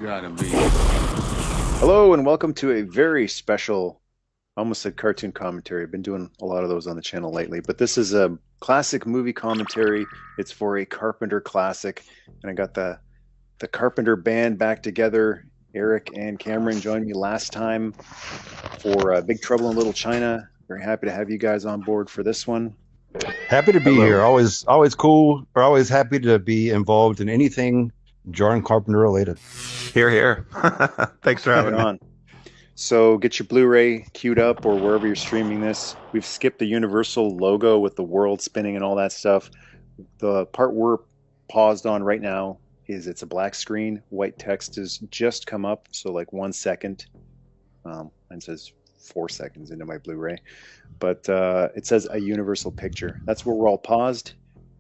Gotta be. Hello and welcome to a very special, I almost said cartoon commentary. I've been doing a lot of those on the channel lately, but this is a classic movie commentary. It's for a Carpenter classic, and I got the Carpenter band back together. Eric and Cameron joined me last time for Big Trouble in Little China. Very happy to have you guys on board for this one. Happy to be Hello. here. Always cool. Or always happy to be involved in anything John Carpenter related. Here, here. Thanks for Right having me. on. So get your Blu-ray queued up or wherever you're streaming this. We've skipped the Universal logo with the world spinning and all that stuff. The part we're paused on right now is it's a black screen. White text has just come up, so like 1 second. And says 4 seconds into my Blu-ray, but it says a Universal picture. That's where we're all paused.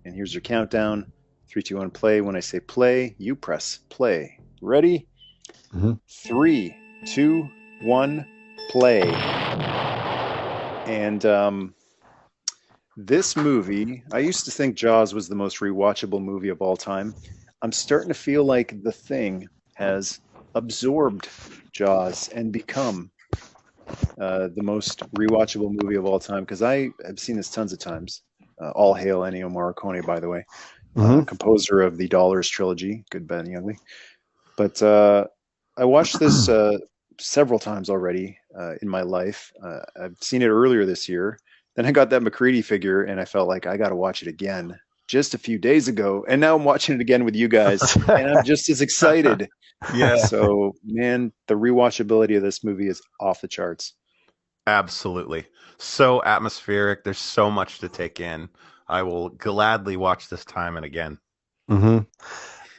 And here's your countdown: 3, 2, 1, play. When I say play, you press play. Ready? hmm 3, 2, 1, play. And this movie, I used to think Jaws was the most rewatchable movie of all time. I'm starting to feel like The Thing has absorbed Jaws and become the most rewatchable movie of all time, because I have seen this tons of times. All hail Ennio Morricone, by the way, hmm composer of the Dollars trilogy, Good, Bad, and the Ugly. But I watched this several times already in my life. I've seen it earlier this year. Then I got that McCready figure, and I felt like I got to watch it again just a few days ago. And now I'm watching it again with you guys, and I'm just as excited. Yeah, So, man, the rewatchability of this movie is off the charts. absolutely. So atmospheric. There's so much to take in. I will gladly watch this time and again. hmm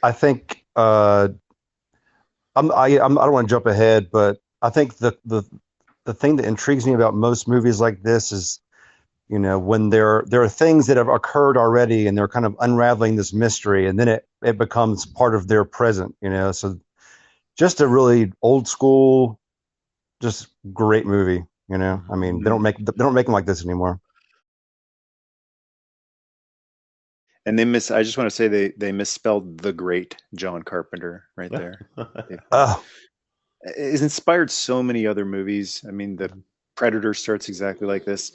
I think I don't want to jump ahead, but I think the thing that intrigues me about most movies like this is, when there are things that have occurred already and they're kind of unraveling this mystery, and then it becomes part of their present. So just a really old school, just great movie. I mean, Mm. they don't make them like this anymore. And I just want to say they misspelled the great John Carpenter right there. They've Oh, it's inspired so many other movies. I mean, the Predator starts exactly like this.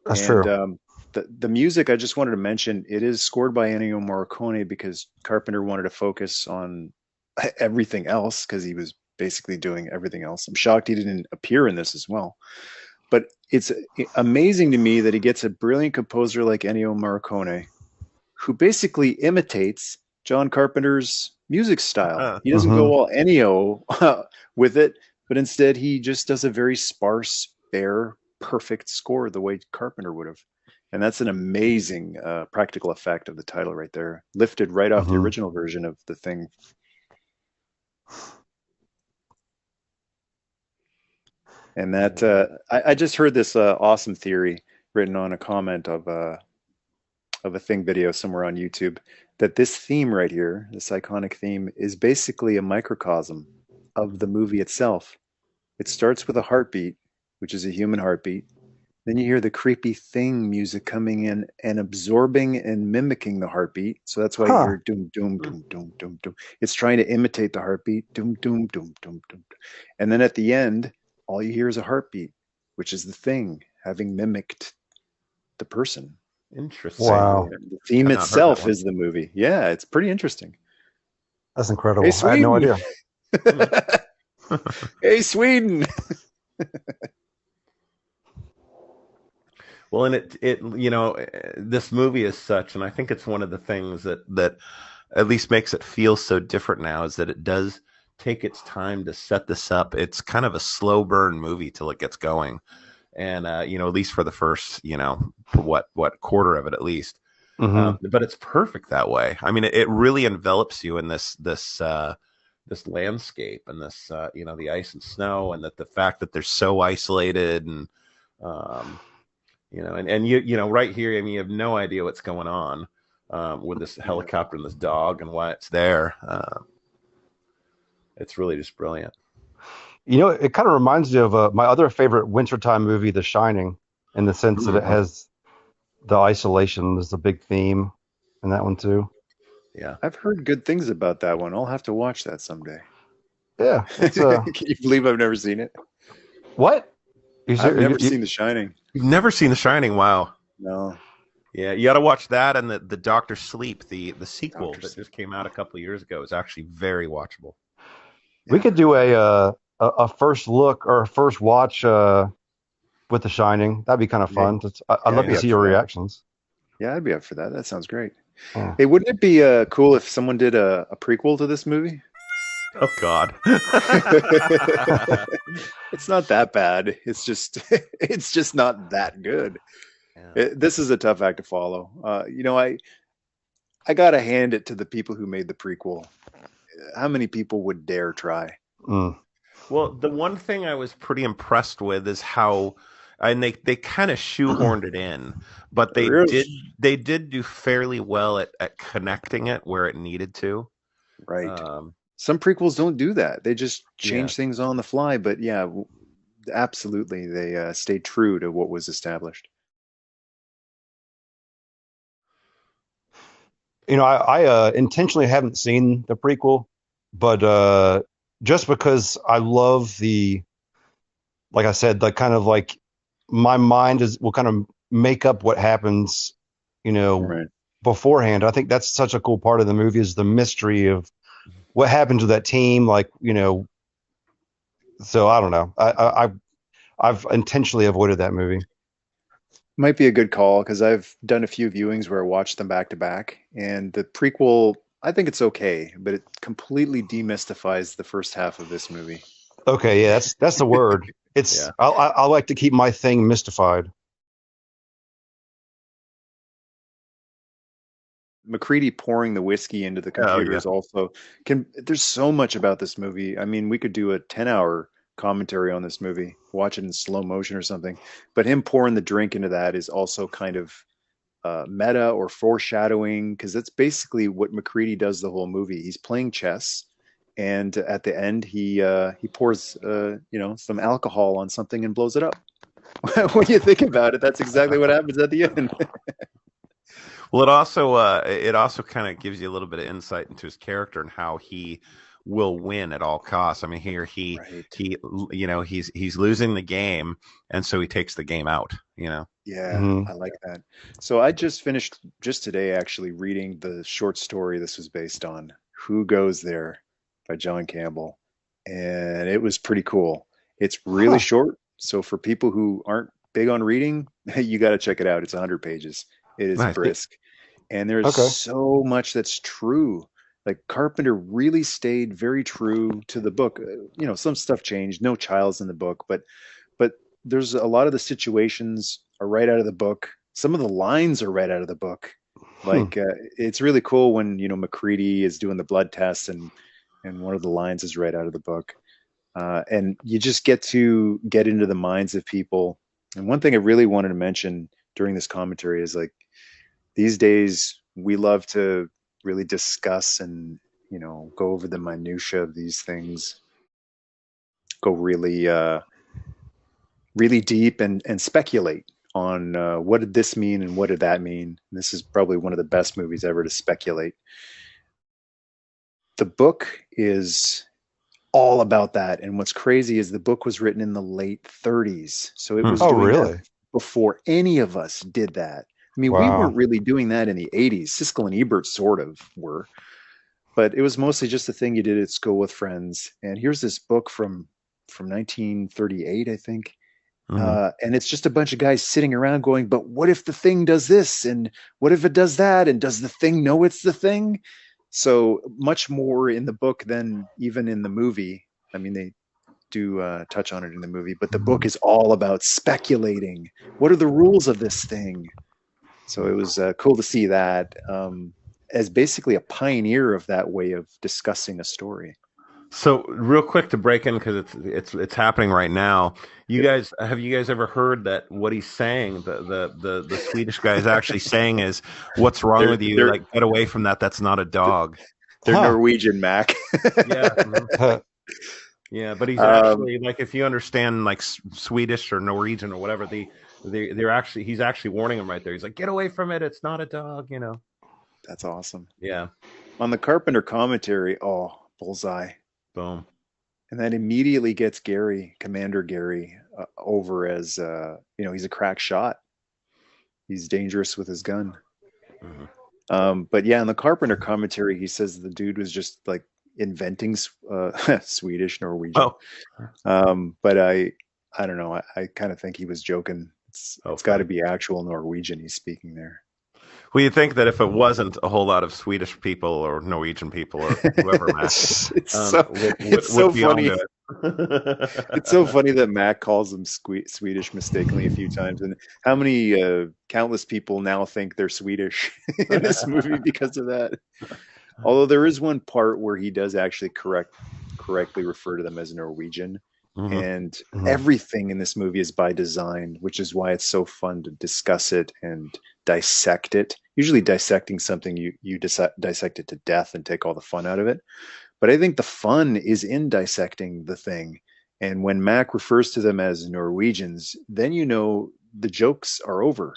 that's And true. the music, I just wanted to mention, it is scored by Ennio Morricone because Carpenter wanted to focus on everything else because he was basically doing everything else. I'm shocked he didn't appear in this as well. But it's amazing to me that he gets a brilliant composer like Ennio Morricone who basically imitates John Carpenter's music style. He doesn't go hmm all Ennio with it, but instead he just does a very sparse, bare, perfect score the way Carpenter would have. And that's an amazing practical effect of the title right there, lifted right off the hmm original version of The Thing. And that I just heard this awesome theory written on a comment of a Thing video somewhere on YouTube, that this theme right here, this iconic theme, is basically a microcosm of the movie itself. It starts with a heartbeat, which is a human heartbeat. Then you hear the creepy Thing music coming in and absorbing and mimicking the heartbeat. So that's why you Huh. hear doom, doom, doom, doom, doom, doom. It's trying to imitate the heartbeat, doom, doom, doom, doom, doom. And then at the end, all you hear is a heartbeat, which is the Thing having mimicked the person. Interesting. So Wow. the theme I've not heard that itself one. is the movie. Yeah, it's pretty interesting. That's Hey, incredible. I had no Sweden! idea. Hey, Sweden! Well, and this movie is such, and I think it's one of the things that at least makes it feel so different now is that it does take its time to set this up. It's kind of a slow burn movie till it gets going, and at least for the first, what quarter of it at least. hmm But it's perfect that way. I mean, it really envelops you in this landscape and this the ice and snow, and that the fact that they're so isolated and um, and right here, I mean, you have no idea what's going on with this Yeah. helicopter and this dog and why it's there. It's really just brilliant. It kind of reminds me of my other favorite wintertime movie, The Shining, in the sense that it Hmm. has the isolation is a big theme in that one too. Yeah. I've heard good things about that one. I'll have to watch that someday. Yeah, it's Can you believe I've never seen it? what? I've never seen The Shining. You've never seen The Shining? Wow. No, Yeah, you got to watch that and the Doctor Sleep, the sequel Doctor that Sleep. just came out a couple of years ago is actually very watchable. We Yeah, could do a first look or a first watch with The Shining. That'd be kind of yeah, fun. I'd yeah. love I'd to be Yeah. up see your for that. reactions. Yeah, I'd be up for that. That sounds great. Yeah. Hey, wouldn't it be cool if someone did a prequel to this movie? Oh God. It's not that bad. It's just it's just not that good. Yeah. This is a tough act to follow. I gotta hand it to the people who made the prequel. How many people would dare try? Mm. Well, the one thing I was pretty impressed with is how, and they kind of shoehorned it in, but Really? they did do fairly well at connecting it where it needed to. Right. Um, Some prequels don't do that. They just yeah. change things on the fly. But yeah, absolutely, they stayed true to what was established. I intentionally haven't seen the prequel, but just because I love like I said, like kind of like my mind will kind of make up what happens, you know, Right. beforehand. I think that's such a cool part of the movie is the mystery of what happens to that team. Like, so I don't know. I've intentionally avoided that movie. Might be a good call because I've done a few viewings where I watched them back to back, and the prequel, I think it's okay, but it completely demystifies the first half of this movie. Okay, yeah, that's the word. Yeah. I like to keep my thing mystified. McCready pouring the whiskey into the Oh computer yeah. is also can there's so much about this movie. I mean, we could do a 10-hour commentary on this movie, watch it in slow motion or something. But him pouring the drink into that is also kind of meta or foreshadowing because that's basically what McCready does the whole movie. He's playing chess, and at the end he pours some alcohol on something and blows it up. When you think about it, that's exactly what happens at the end. Well, it also kind of gives you a little bit of insight into his character and how he will win at all costs. I mean, here Right. he's losing the game, and so he takes the game out. Yeah, Hmm. I like that. So I just finished just today actually reading the short story this was based on, Who Goes There by John Campbell. And it was pretty cool. It's really Huh. short, so for people who aren't big on reading, you got to check it out. It's 100 pages. It is Nice. It- brisk. And there's okay. so much that's true. Like Carpenter really stayed very true to the book. Some stuff changed. No child's in the book, but there's a lot of the situations are right out of the book. Some of the lines are right out of the book. Hmm. Like it's really cool when McCready is doing the blood test and one of the lines is right out of the book. And you just get to get into the minds of people. And one thing I really wanted to mention during this commentary is like these days we love to really discuss and go over the minutia of these things, go really deep and speculate on what did this mean and what did that mean. This is probably one of the best movies ever to speculate. The book is all about that. And what's crazy is the book was written in the late 30s. So it Hmm. was Oh, doing that really? before any of us did that. I mean, we Wow. weren't really doing that in the 80s. Siskel and Ebert sort of were, but it was mostly just a thing you did at school with friends. And here's this book from 1938, I think. Mhm. And it's just a bunch of guys sitting around going, but what if the thing does this? And what if it does that? And does the thing know it's the thing? So much more in the book than even in the movie. I mean, they do touch on it in the movie, but the book is all about speculating. What are the rules of this thing? So it was cool to see that as basically a pioneer of that way of discussing a story. So real quick to break in because it's happening right now. Yep. Have you guys ever heard that what he's saying, the Swedish guy is actually saying is, "What's wrong They're with you? they're Like, get away from that. That's not a dog." they're Huh. Norwegian, Mac. Yeah. Mhm. Huh. Yeah, but he's um, actually like if you understand like Swedish or Norwegian or whatever, they're actually he's actually warning him right there. He's like, "Get away from it. It's not a dog." that's awesome. Yeah. On the Carpenter commentary, oh, bullseye. Boom. And that immediately gets Commander Gary, over as he's a crack shot. He's dangerous with his gun. But yeah, in the Carpenter commentary, he says the dude was just like inventing Swedish, Norwegian. But I don't know. I kind of think he was joking. It's got to be actual Norwegian he's speaking there. Well, you'd think that if it wasn't a whole lot of Swedish people or Norwegian people or whoever, it's so funny. It's so funny that Mac calls them Swedish mistakenly a few times, and how many countless people now think they're Swedish in this movie because of that. Although there is one part where he does actually correctly refer to them as Norwegian. And everything in this movie is by design, which is why it's so fun to discuss it and dissect it. Usually dissecting something, you dissect it to death and take all the fun out of it. But I think the fun is in dissecting the thing. And when Mac refers to them as Norwegians, then the jokes are over.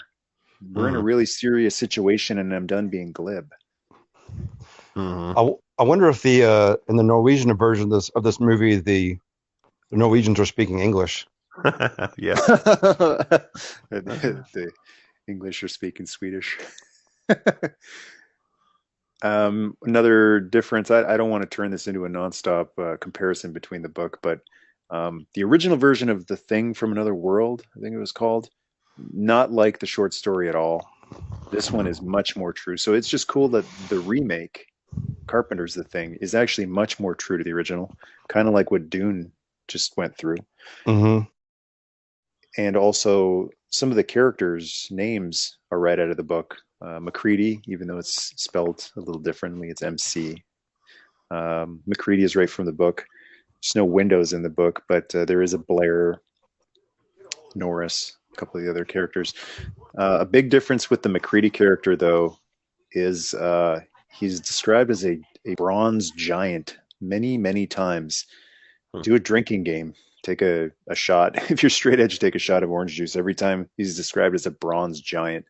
We're in a really serious situation, and I'm done being glib. I wonder if in the Norwegian version of this movie, the Norwegians are speaking English. Yeah. The English are speaking Swedish. Another difference, I don't want to turn this into a nonstop comparison between the book, but the original version of The Thing from Another World, I think it was called, not like the short story at all. This one is much more true. So it's just cool that the remake, Carpenter's The Thing, is actually much more true to the original, kind of like what Dune just went through. And also some of the characters' names are right out of the book. MacReady, even though it's spelled a little differently, it's MC. MacReady is right from the book. There's no windows in the book, but there is a Blair, Norris, a couple of the other characters. A big difference with the MacReady character, though, is he's described as a bronze giant many, many times. Do a drinking game. Take a shot. If you're straight edge, take a shot of orange juice. Every time he's described as a bronze giant.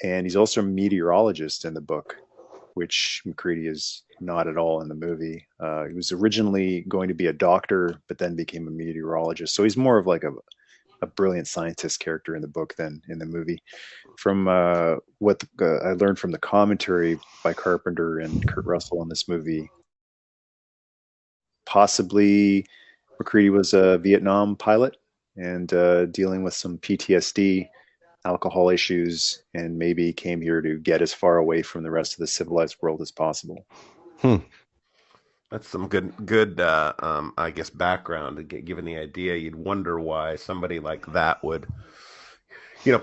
And he's also a meteorologist in the book, which MacReady is not at all in the movie. He was originally going to be a doctor, but then became a meteorologist. So he's more of like a brilliant scientist character in the book than in the movie. From what I learned from the commentary by Carpenter and Kurt Russell on this movie, possibly MacReady was a Vietnam pilot and dealing with some PTSD, alcohol issues, and maybe came here to get as far away from the rest of the civilized world as possible. That's some good I guess background. Given the idea, you'd wonder why somebody like that would,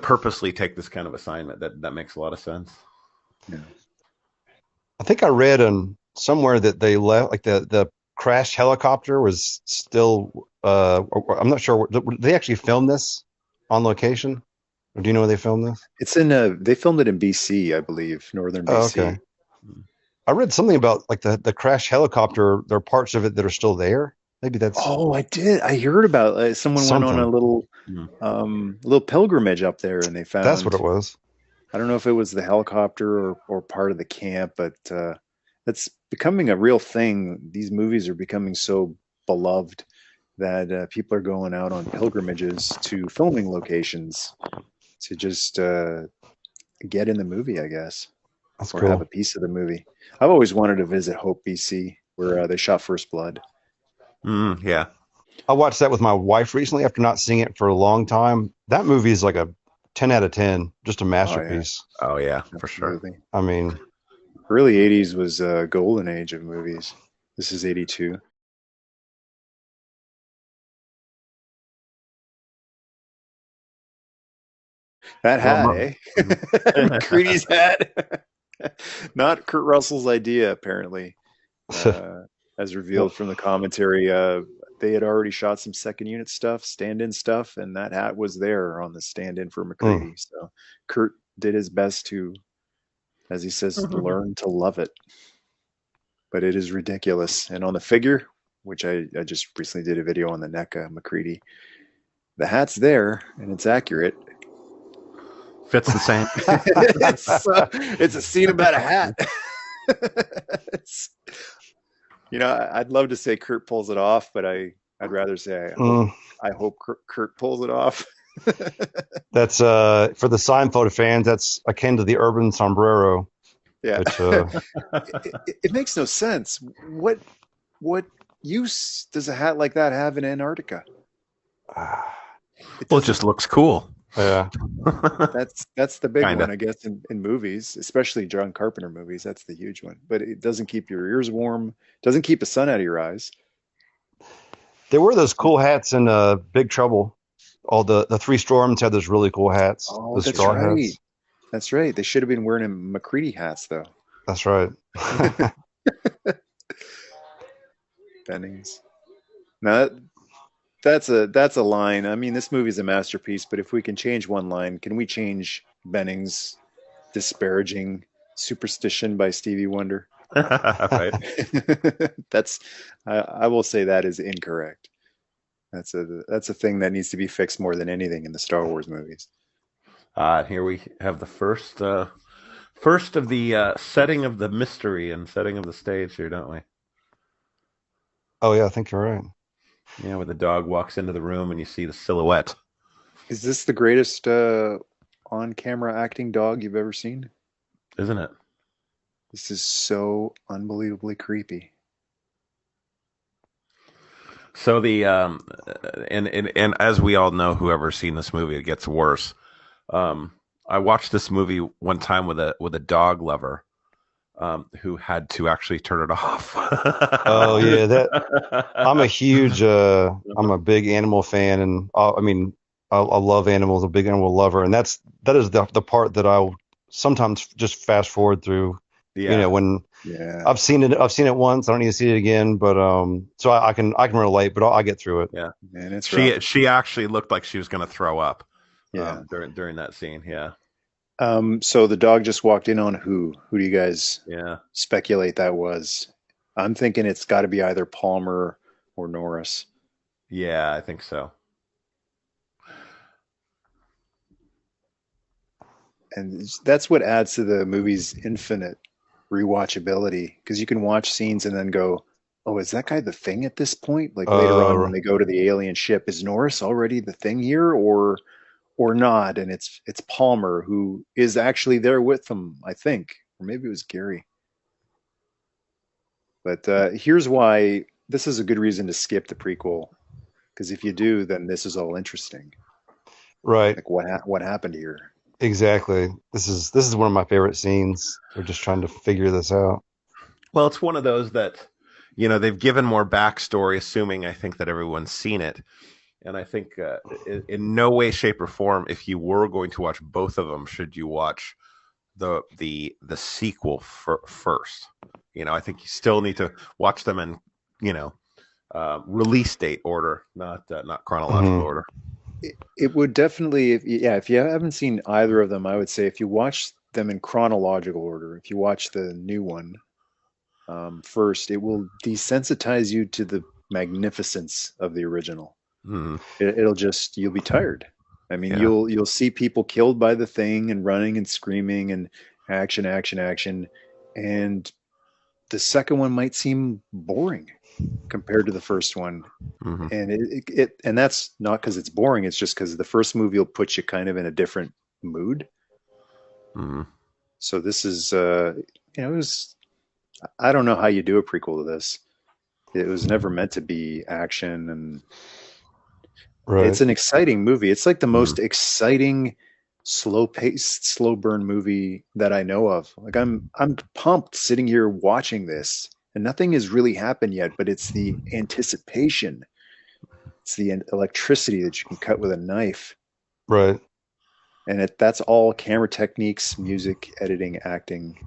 purposely take this kind of assignment. That makes a lot of sense. Yeah. I think I read somewhere that they left, like the crashed helicopter was still. I'm not sure. Did they actually film this on location? Or do you know where they filmed this? It's in. They filmed it in BC, I believe, northern BC. Okay. I read something about like the crashed helicopter. There are parts of it that are still there. Maybe that's. Oh, I did. I heard about someone went on a little pilgrimage up there, and they found. That's what it was. I don't know if it was the helicopter or part of the camp, but that's becoming a real thing. These movies are becoming so beloved that people are going out on pilgrimages to filming locations to just get in the movie, I guess. That's or cool. Have a piece of the movie. I've always wanted to visit Hope, BC, where they shot First Blood. Yeah. I watched that with my wife recently after not seeing it for a long time. That movie is like a 10 out of 10, just a masterpiece. Oh yeah, for sure. I mean, early 80s was a golden age of movies. This is 82. That hat, MacReady's hat. Not Kurt Russell's idea, apparently. As revealed from the commentary, they had already shot some second unit stuff, stand-in stuff, and that hat was there on the stand-in for MacReady. So Kurt did his best to, as he says, learn to love it. But it is ridiculous. And on the figure, which I just recently did a video on the NECA MacReady, the hat's there, and it's accurate. Fits the same. It's a scene about a hat. I'd love to say Kurt pulls it off, but I'd rather say Mm, I hope Kurt pulls it off. that's for the Seinfeld fans. That's akin to the urban sombrero, Yeah. which It makes no sense. What use does a hat like that have in Antarctica? It Well, it doesn't. just looks cool. yeah. That's the big Kinda. one, I guess, in movies, especially John Carpenter movies. That's the huge one. But it doesn't keep your ears warm. Doesn't keep the sun out of your eyes. There were those cool hats in Big Trouble. All the three storms had those really cool hats, Oh, those that's straw right. hats. That's right. They should have been wearing McCready hats, though. That's right. Bennings. Now that's a line. I mean, this movie's a masterpiece. But if we can change one line, can we change Bennings' disparaging superstition by Stevie Wonder? Right. That's I will say that is incorrect. That's a thing that needs to be fixed more than anything in the Star Wars movies. Here we have the first of the setting of the mystery and setting of the stage here, don't we? Oh yeah, I think you're right. Yeah, where the dog walks into the room and you see the silhouette. Is this the greatest on-camera acting dog you've ever seen? Isn't it? This is so unbelievably creepy. So the and as we all know, whoever's seen this movie, it gets worse. I watched this movie one time with a dog lover, who had to actually turn it off. Oh yeah, that I'm a big animal fan, and I love animals, a big animal lover, and that is the part that I'll sometimes just fast forward through. Yeah. When Yeah. I've seen it once, I don't need to see it again, but so I can relate, but I get through it. Yeah. Man, it's rough. She actually looked like she was going to throw up. Yeah. During that scene. Yeah. So the dog just walked in on who? Who do you guys Yeah. speculate that was? I'm thinking it's got to be either Palmer or Norris. Yeah, I think so. And that's what adds to the movie's infinite rewatchability, because you can watch scenes and then go, oh, is that guy the Thing at this point? Like later on when they go to the alien ship, is Norris already the Thing here or not? And it's Palmer who is actually there with them, I think. Or maybe it was Gary. But here's why this is a good reason to skip the prequel, because if you do, then this is all interesting. Right. Like what happened here? Exactly. This is one of my favorite scenes. They're just trying to figure this out. Well, it's one of those that, they've given more backstory, assuming I think that everyone's seen it. And I think in no way, shape, or form, if you were going to watch both of them, should you watch the sequel first. I think you still need to watch them in, release date order, not chronological order. It would definitely, if you haven't seen either of them, I would say if you watch them in chronological order, if you watch the new one first, it will desensitize you to the magnificence of the original. Mm. You'll be tired. I mean, Yeah. you'll see people killed by the Thing and running and screaming and action, and the second one might seem boring compared to the first one. Mm-hmm. And and that's not because it's boring. It's just because the first movie will put you kind of in a different mood. Mm-hmm. So this is, I don't know how you do a prequel to this. It was never meant to be action, and Right. it's an exciting movie. It's like the most exciting, slow-paced, slow-burn movie that I know of. Like I'm pumped sitting here watching this, and nothing has really happened yet, but it's the anticipation. It's the electricity that you can cut with a knife. Right. And that's all camera techniques, music, editing, acting.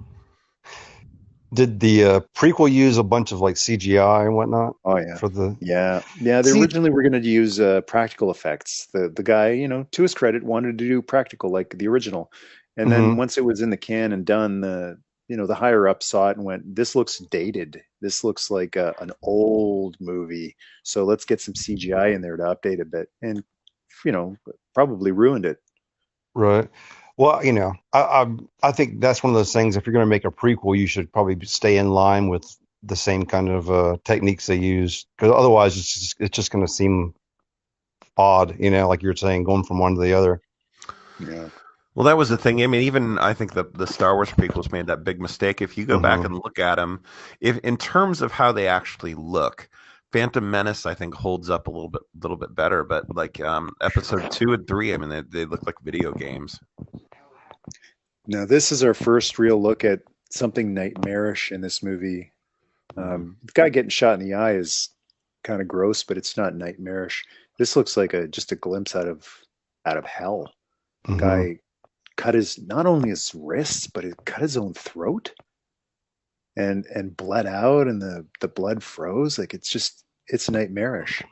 Did the prequel use a bunch of like CGI and whatnot? Oh yeah. For the Yeah. They originally were going to use practical effects. The guy, to his credit, wanted to do practical like the original. And then once it was in the can and done, the higher up saw it and went, this looks dated. This looks like an old movie. So let's get some CGI in there to update a bit. And, probably ruined it. Right. Well, I think that's one of those things. If you're going to make a prequel, you should probably stay in line with the same kind of techniques they use, because otherwise it's just going to seem odd, like you're saying, going from one to the other. Yeah. Well, that was the thing. I mean, even I think the Star Wars prequels made that big mistake. If you go back Hmm. and look at them, if in terms of how they actually look, Phantom Menace I think holds up a little bit better. But like Episode 2 and 3, I mean, they look like video games. Now, this is our first real look at something nightmarish in this movie. The guy getting shot in the eye is kind of gross, but it's not nightmarish. This looks like just a glimpse out of hell. Hmm. Guy cut his not only his wrists, but he cut his own throat and bled out, and the blood froze. Like it's nightmarish.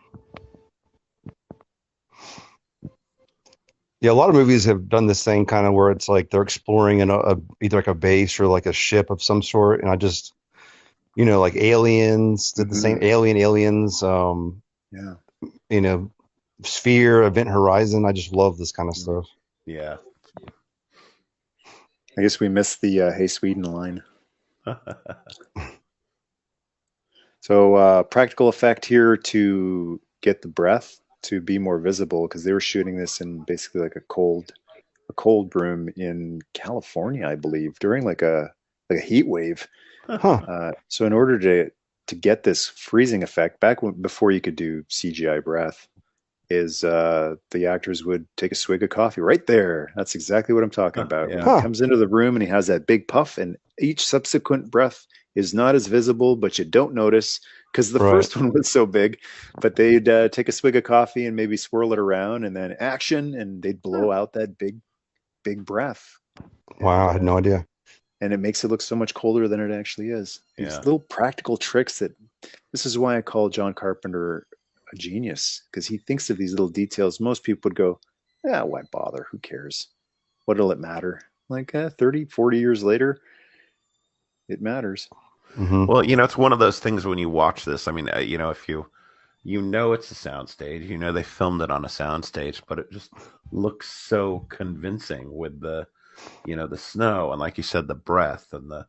Yeah, a lot of movies have done this thing kind of where it's like they're exploring either like a base or like a ship of some sort, and I just like Aliens did the same. Hmm. Aliens, Yeah. you know, Sphere, Event Horizon. I just love this kind of stuff. Yeah. I guess we missed the "Hey Sweden" line. So practical effect here to get the breath to be more visible because they were shooting this in basically like a cold room in California, I believe, during like a heat wave. Huh. So in order to get this freezing effect before you could do CGI breath, is the actors would take a swig of coffee right there. That's exactly what I'm talking about. When Yeah. he Huh. comes into the room and he has that big puff, and each subsequent breath is not as visible, but you don't notice because the Right. first one was so big. But they'd take a swig of coffee and maybe swirl it around, and then action, and they'd blow out that big breath, Wow, and I had no idea. and it makes it look so much colder than it actually is. These Yeah. little practical tricks that this is why I call John Carpenter a genius because he thinks of these little details. Most people would go, yeah, why bother? Who cares? What'll it matter? Like 30, 40 years later, it matters. Hmm. Well, it's one of those things when you watch this. I mean, if you it's a soundstage, they filmed it on a soundstage, but it just looks so convincing with the snow and, like you said, the breath and the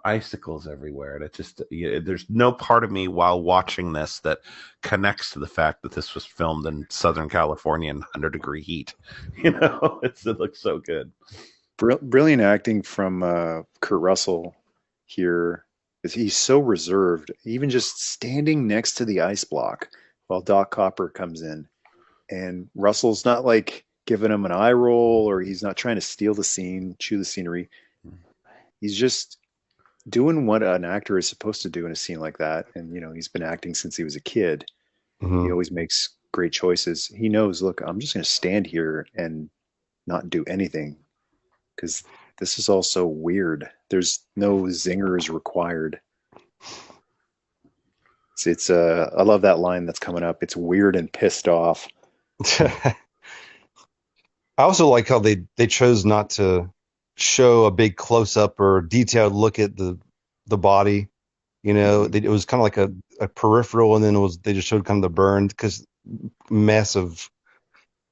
icicles everywhere, and it just there's no part of me while watching this that connects to the fact that this was filmed in Southern California in 100-degree heat. It looks so good. Brilliant acting from Kurt Russell here. Is he's so reserved, even just standing next to the ice block while Doc Copper comes in. And Russell's not like giving him an eye roll or he's not trying to steal the scene, chew the scenery. He's just doing what an actor is supposed to do in a scene like that. And, he's been acting since he was a kid. He Hmm. always makes great choices. He knows, look, I'm just going to stand here and not do anything because this is also weird. There's no zingers required. I love that line that's coming up. It's weird and pissed off. I also like how they chose not to show a big close up or detailed look at the body. Mhm. It was kind of like a peripheral, and then they just showed kind of the burned because mess of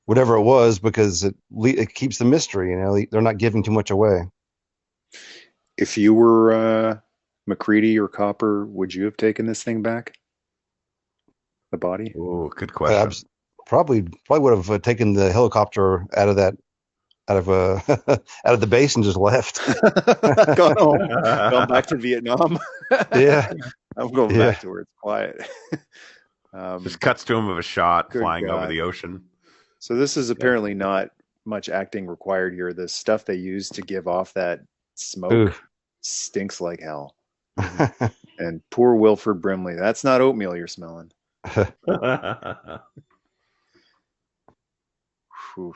whatever it was because it keeps the mystery. They're not giving too much away. If you were McCready or Copper, would you have taken this thing back? The body? Oh, good I question. probably would have taken the helicopter out of out of the base and just left. Gone home, gone back to Vietnam. Yeah, I'm going yeah. back to where it's quiet. Just cuts to him of a shot Good flying over God. the ocean. So this is Yeah. apparently not much acting required here. The stuff they use to give off that Ooh. smoke stinks like hell. And poor Wilford Brimley. That's not oatmeal you're smelling. Whew.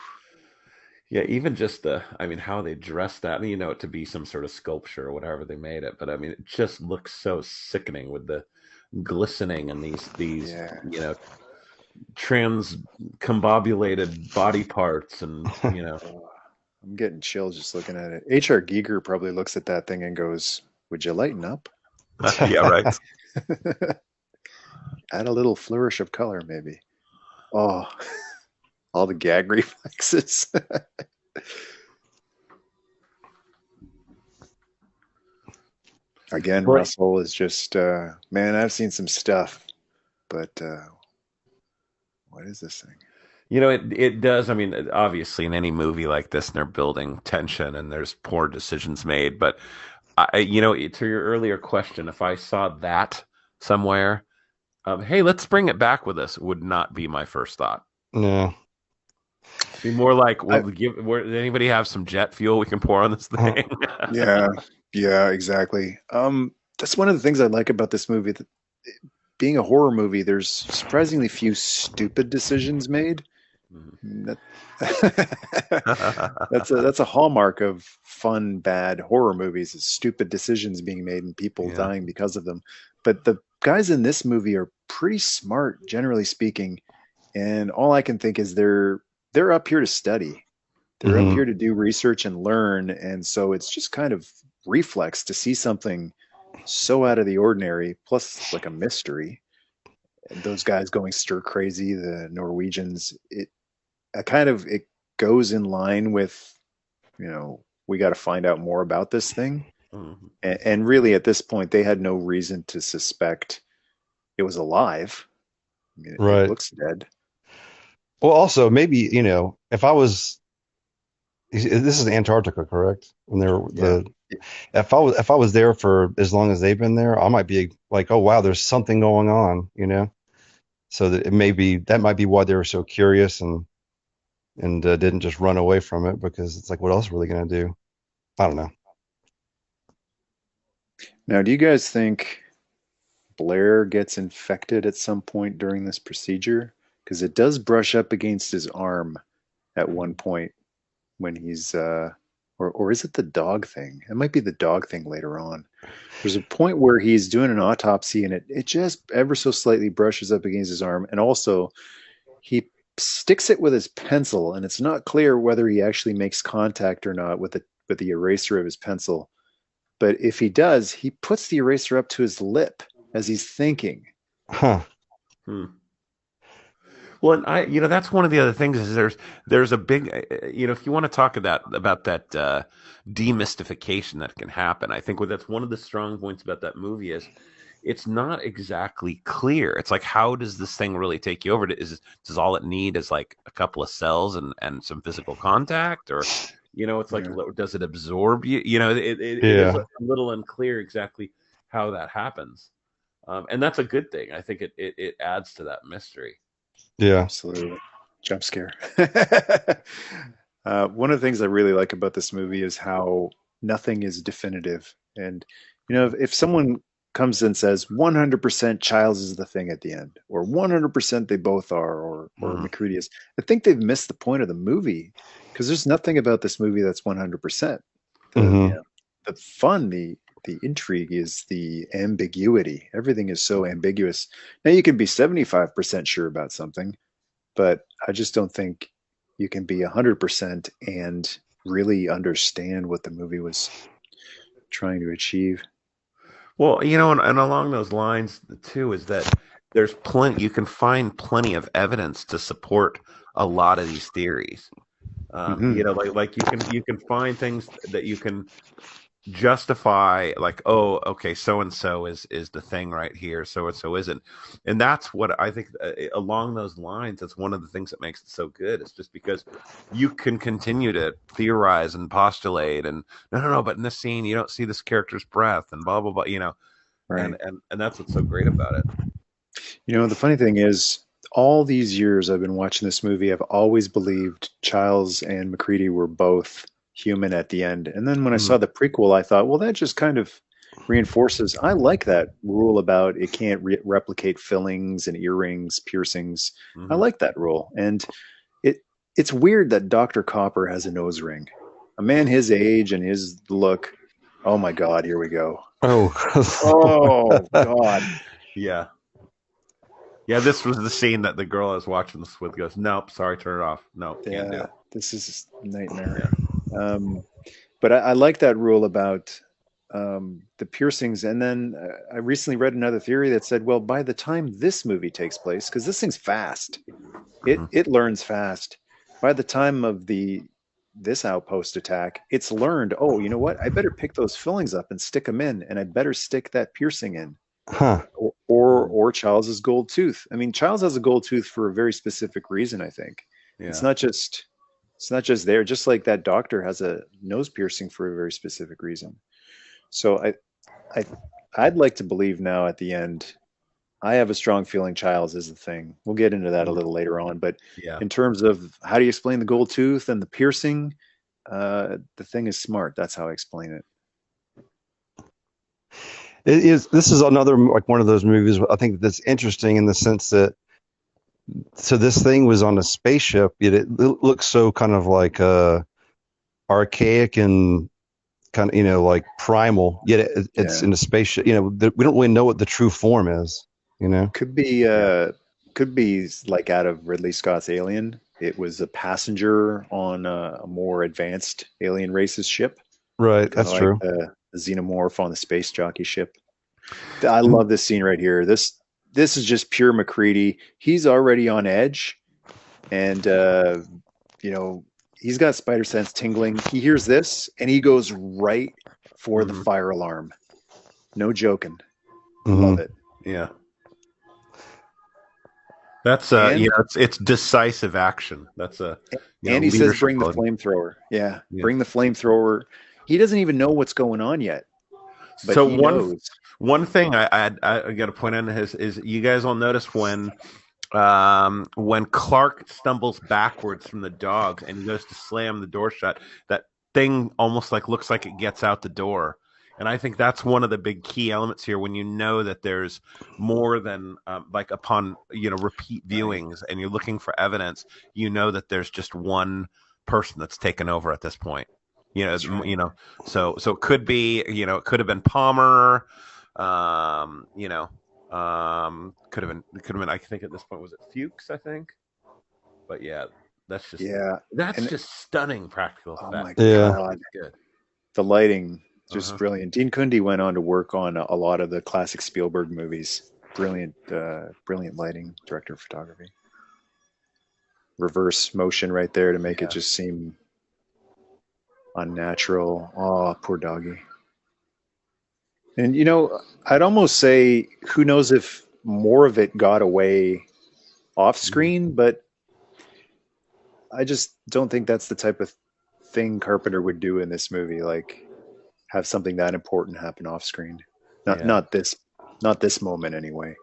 Yeah, even just I mean, how they dressed that, to be some sort of sculpture or whatever they made it. But I mean, it just looks so sickening with the glistening and these Yeah. transcombobulated body parts and I'm getting chills just looking at it. H.R. Giger probably looks at that thing and goes, would you lighten up? yeah, right. Add a little flourish of color, maybe. Oh, all the gag reflexes. Again, Well, Russell is just man. I've seen some stuff, but what is this thing? it does. I mean, obviously, in any movie like this, they're building tension and there's poor decisions made. But to your earlier question, if I saw that somewhere, hey, let's bring it back with us, would not be my first thought. No. Be more like, I, does anybody have some jet fuel we can pour on this thing? yeah, yeah, exactly. That's one of the things I like about this movie. That being a horror movie, there's surprisingly few stupid decisions made. That, that's a hallmark of fun, bad horror movies is stupid decisions being made and people Yeah. dying because of them. But the guys in this movie are pretty smart, generally speaking. And all I can think is they're up here to study. They're up here to do research and learn. And so it's just kind of reflex to see something so out of the ordinary, plus like a mystery. And those guys going stir crazy, the Norwegians, it goes in line with, we got to find out more about this thing. Mhm. And really at this point, they had no reason to suspect it was alive. I mean, it Right. looks dead. Well, also maybe if I was, this is Antarctica, correct? When they're Yeah. if I was there for as long as they've been there, I might be like, oh wow, there's something going on, So that that might be why they were so curious and didn't just run away from it because it's like, what else were they going to do? I don't know. Now, do you guys think Blair gets infected at some point during this procedure? Because it does brush up against his arm at one point when he's or is it the dog thing? It might be the dog thing later on. There's a point where he's doing an autopsy and it just ever so slightly brushes up against his arm, and also he sticks it with his pencil, and it's not clear whether he actually makes contact or not with the eraser of his pencil. But if he does, he puts the eraser up to his lip as he's thinking. Huh. Hmm. Well, and that's one of the other things is there's a big, if you want to talk about that demystification that can happen, I think that's one of the strong points about that movie is it's not exactly clear. It's like, how does this thing really take you over? Does all it need is like a couple of cells and some physical contact, or it's like, Yeah. does it absorb you? It is a little unclear exactly how that happens, and that's a good thing. I think it adds to that mystery. Yeah. Absolutely. Jump scare. One of the things I really like about this movie is how nothing is definitive. And, if someone comes and says 100% Childs is the thing at the end, or 100% they both are, or McCready is, I think they've missed the point of the movie because there's nothing about this movie that's 100%. The fun, the intrigue is the ambiguity. Everything is so ambiguous. Now you can be 75% sure about something, but I just don't think you can be 100% and really understand what the movie was trying to achieve. Well, and along those lines too is that there's plenty. You can find plenty of evidence to support a lot of these theories. Like you can find things that you can justify, like, oh, okay, so and so is the thing right here, so and so isn't, and that's what I think. Along those lines, that's one of the things that makes it so good. It's just because you can continue to theorize and postulate, and no, but in this scene you don't see this character's breath, and blah blah blah. Right. And that's what's so great about it. The funny thing is, all these years I've been watching this movie, I've always believed Childs and McCready were both human at the end. And then when I saw the prequel, I thought, well, that just kind of reinforces. I like that rule about it can't replicate fillings and earrings, piercings. I like that rule. And it's weird that Dr. Copper has a nose ring. A man his age and his look. Oh my God, here we go. Oh God. Yeah. This was the scene that the girl I was watching this with goes, nope, sorry, turn it off. No, can't do it. This is a nightmare. But I like that rule about the piercings. And then I recently read another theory that said, well, by the time this movie takes place, because this thing's fast, it learns fast. By the time of the this outpost attack, it's learned, oh, you know what? I better pick those fillings up and stick them in, and I better stick that piercing in. Huh. Or Childs' gold tooth. I mean, Childs has a gold tooth for a very specific reason, I think. Yeah. It's not just there, just like that doctor has a nose piercing for a very specific reason. So I'd like to believe now at the end, I have a strong feeling Childs is the thing. We'll get into that a little later on, but in terms of how do you explain the gold tooth and the piercing, the thing is smart. That's how I explain it. This is another, like, one of those movies I think that's interesting in the sense that, so this thing was on a spaceship, yet it looks so kind of like archaic and kind of, like primal, yet it's in a spaceship. We don't really know what the true form is. Could be like out of Ridley Scott's Alien. It was a passenger on a more advanced alien race's ship. Right, that's true. The xenomorph on the space jockey ship. I love this scene right here. This is just pure McCready. He's already on edge, and he's got spider sense tingling. He hears this, and he goes right for the fire alarm. No joking. Love it. Yeah. That's it's decisive action. That's and he says, "Bring the flamethrower." Yeah, bring the flamethrower. He doesn't even know what's going on yet. But so he knows. One thing I got to point out is you guys all notice when Clark stumbles backwards from the dogs and he goes to slam the door shut, that thing almost looks like it gets out the door. And I think that's one of the big key elements here when you know that there's more than upon repeat viewings and you're looking for evidence, that there's just one person that's taken over at this point. So it could be, it could have been Palmer, could have been, I think at this point, was it Fuchs, I think? But yeah, that's just stunning practical effect. Oh my God. Good. The lighting, just brilliant. Dean Cundey went on to work on a lot of the classic Spielberg movies. Brilliant lighting, director of photography. Reverse motion right there to make it just seem unnatural. Oh, poor doggy. And I'd almost say, who knows if more of it got away off screen, but I just don't think that's the type of thing Carpenter would do in this movie, like have something that important happen off screen. Not this moment anyway.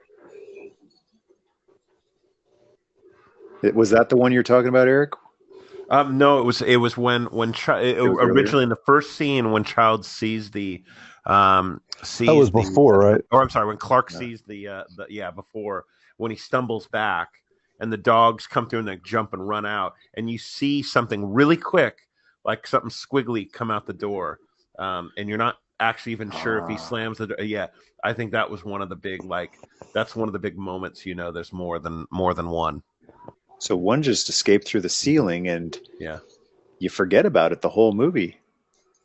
Was that the one you're talking about, Eric? No, it was when originally in the first scene when Child sees the that was before, right? Or I'm sorry, when Clark sees before, when he stumbles back and the dogs come through and they jump and run out, and you see something really quick, like something squiggly, come out the door, and you're not actually even sure if he slams the door. Yeah, I think that was one of the big that's one of the big moments. There's more than one. So one just escaped through the ceiling, and you forget about it the whole movie.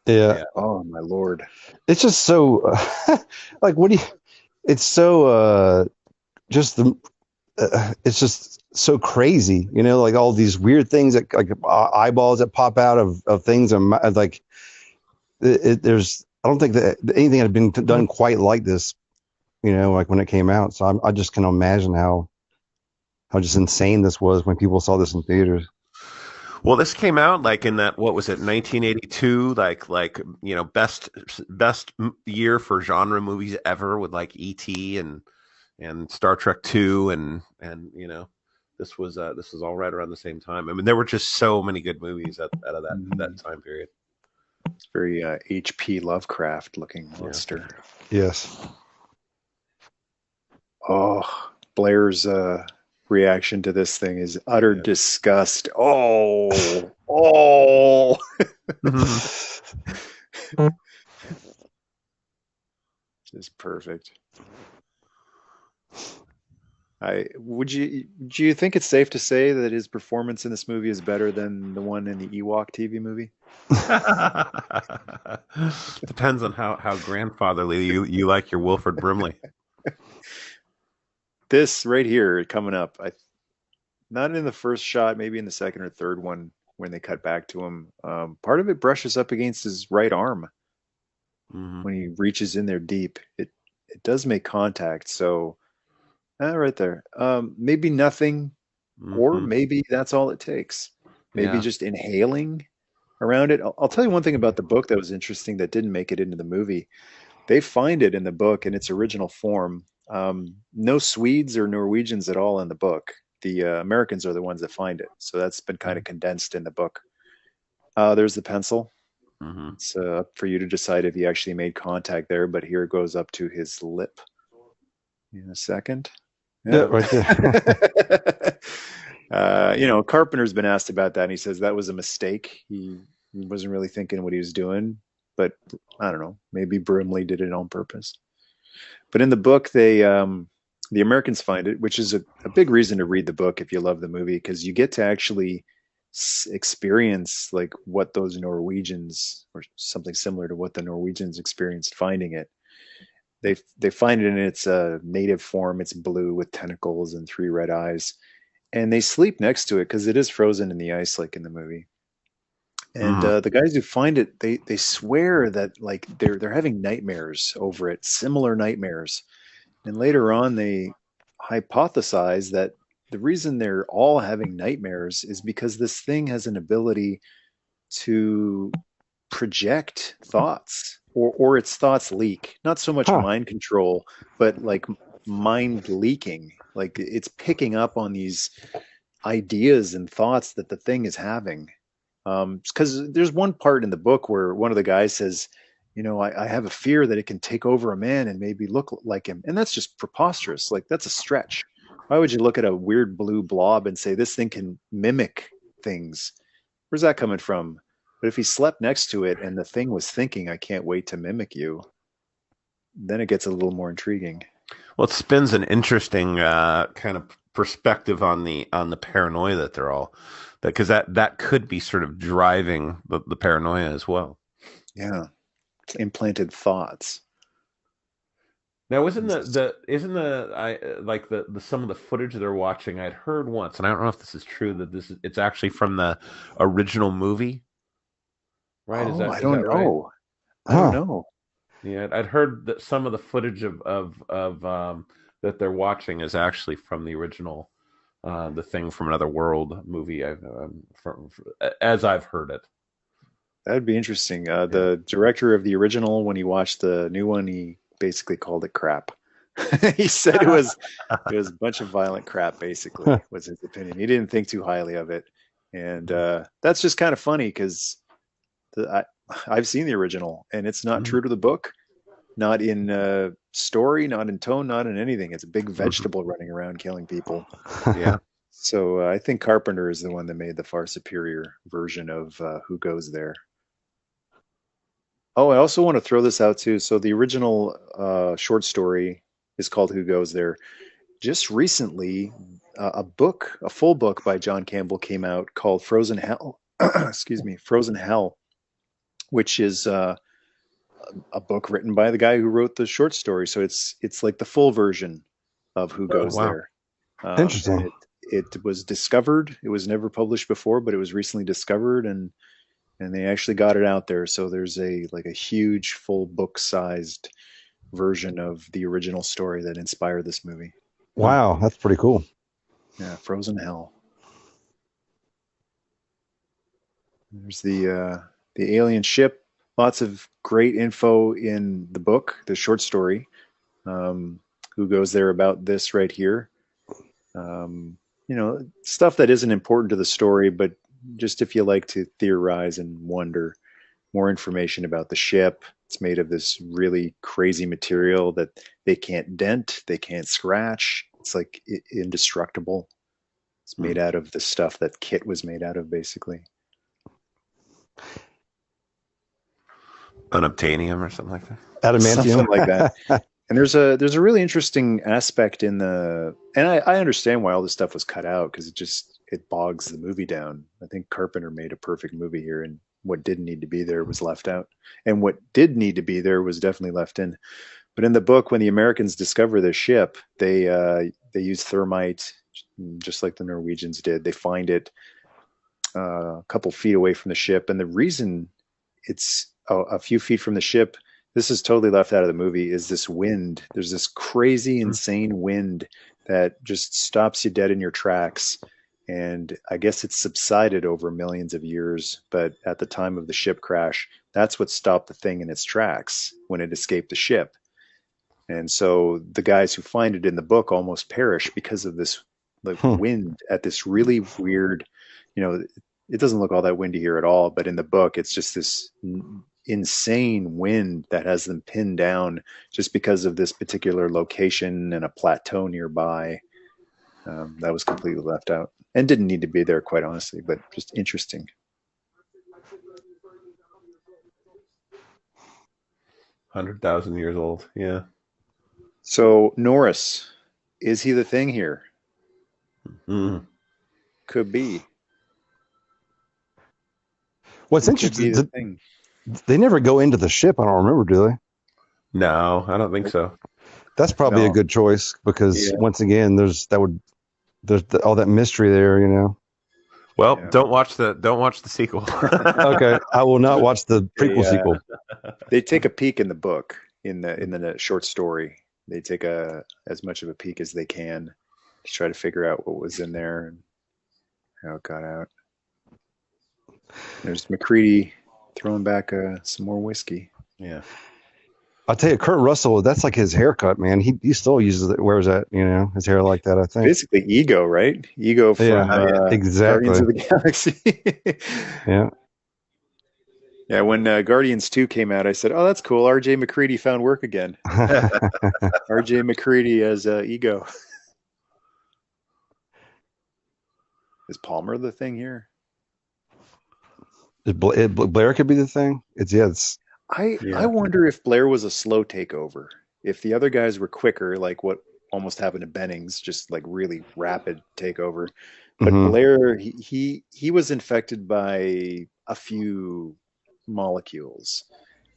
Yeah. Oh my Lord! It's just so it's so it's just so crazy, like all these weird things that like eyeballs that pop out of things, and there's I don't think that anything had been done quite like this, like when it came out. So I just can imagine how just insane this was when people saw this in theaters. Well, this came out in that, what was it, 1982, best year for genre movies ever, with E.T. and Star Trek 2 and this was all right around the same time. I mean, there were just so many good movies out of that time period. It's very H.P. Lovecraft looking monster. Yes. Oh, Blair's reaction to this thing is utter disgust. Oh. Just perfect. Do you think it's safe to say that his performance in this movie is better than the one in the Ewok TV movie? Depends on how grandfatherly you like your Wilford Brimley. This right here coming up, not in the first shot, maybe in the second or third one, when they cut back to him. Part of it brushes up against his right arm Hmm. when he reaches in there deep. It does make contact. So right there. Maybe nothing, or Hmm. maybe that's all it takes. Maybe Yeah. just inhaling around it. I'll tell you one thing about the book that was interesting that didn't make it into the movie. They find it in the book in its original form. No Swedes or Norwegians at all in the book. The Americans are the ones that find it. So that's been kind of condensed in the book. There's the pencil. Hmm. It's up for you to decide if he actually made contact there, but here it goes up to his lip in a second. Yeah, Yeah. right there. Carpenter's been asked about that, and he says that was a mistake. He wasn't really thinking what he was doing, but I don't know. Maybe Brimley did it on purpose. But in the book, the Americans find it, which is a big reason to read the book if you love the movie, because you get to actually experience like what those Norwegians, or something similar to what the Norwegians experienced finding it. They find it in its native form. It's blue with tentacles and three red eyes, and they sleep next to it because it is frozen in the ice, like in the movie. And Hmm. the guys who find it, they swear that like they're having nightmares over it, similar nightmares. And later on, they hypothesize that the reason they're all having nightmares is because this thing has an ability to project thoughts, or its thoughts leak. Not so much Huh. mind control, but like mind leaking. Like it's picking up on these ideas and thoughts that the thing is having. Because there's one part in the book where one of the guys says, I have a fear that it can take over a man and maybe look like him. And that's just preposterous. Like, that's a stretch. Why would you look at a weird blue blob and say this thing can mimic things? Where's that coming from? But if he slept next to it and the thing was thinking, I can't wait to mimic you, then it gets a little more intriguing. Well, it spins an interesting kind of perspective on the paranoia that they're all, because that could be sort of driving the paranoia as well. Yeah. Implanted thoughts. Now, isn't the I like the some of the footage they're watching? I'd heard once, and I don't know if this is true, that it's actually from the original movie, right? Is Oh, that I is don't that right? know. I don't Huh. know. Yeah, I'd heard that some of the footage of that they're watching is actually from the original, the thing from another world movie. As I've heard it. That'd be interesting. Yeah. The director of the original, when he watched the new one, he basically called it crap. He said it was a bunch of violent crap. Basically, was his opinion. He didn't think too highly of it, and that's just kind of funny because I've seen the original, and it's not Mhm. true to the book. Not in story, not in tone, not in anything. It's a big Mhm. vegetable running around killing people. Yeah. So I think Carpenter is the one that made the far superior version of Who Goes There. Oh, I also want to throw this out too. So the original short story is called Who Goes There. Just recently, a full book by John Campbell came out called Frozen Hell. Excuse me, Frozen Hell, which is a book written by the guy who wrote the short story. So it's like the full version of Who Oh Goes wow. There, and Interesting. it was discovered. It was never published before, but it was recently discovered, and they actually got it out there. So there's a huge full book sized version of the original story that inspired this movie. Hmm. Wow, that's pretty cool. Yeah, Frozen Hell. There's the alien ship. Lots of great info in the book, the short story. Um, who goes there about this right here? Stuff that isn't important to the story, but just if you like to theorize and wonder, more information about the ship. It's made of this really crazy material that they can't dent, they can't scratch. It's like indestructible. It's Hmm. made out of the stuff that Kit was made out of, basically. Unobtainium or something like that. Adamantium. Something like that. And there's a really interesting aspect in and I understand why all this stuff was cut out because it bogs the movie down. I think Carpenter made a perfect movie here, and what didn't need to be there was left out, and what did need to be there was definitely left in. But in the book, when the Americans discover the ship, they use thermite, just like the Norwegians did. They find it, a couple feet away from the ship, and the reason it's a few feet from the ship, this is totally left out of the movie, is this wind. There's this crazy, insane wind that just stops you dead in your tracks. And I guess it's subsided over millions of years, but at the time of the ship crash, that's what stopped the thing in its tracks when it escaped the ship. And so the guys who find it in the book almost perish because of this wind at this really weird, it doesn't look all that windy here at all, but in the book, it's just this insane wind that has them pinned down just because of this particular location and a plateau nearby. That was completely left out and didn't need to be there, quite honestly, but just interesting. $100,000 old. Yeah. So Norris, is he the thing here? Could be. What's interesting, they never go into the ship. I don't remember, do they? No, I don't think so. That's probably a good choice because once again, there's all that mystery there, Well, don't watch the sequel. Okay, I will not watch the prequel sequel. They take a peek in the book in the short story. They take as much of a peek as they can to try to figure out what was in there and how it got out. There's McCready throwing back some more whiskey. Yeah. I'll tell you, Kurt Russell, that's like his haircut, man. He still uses it, wears that, his hair like that, I think. Basically Ego, right? Ego from exactly. Guardians of the Galaxy. Yeah. Yeah, when Guardians 2 came out, I said, oh, that's cool. R.J. McCready found work again. R.J. McCready as Ego. Is Palmer the thing here? Blair could be the thing. I wonder if Blair was a slow takeover. If the other guys were quicker, like what almost happened to Bennings, just like really rapid takeover. But Blair, he was infected by a few molecules.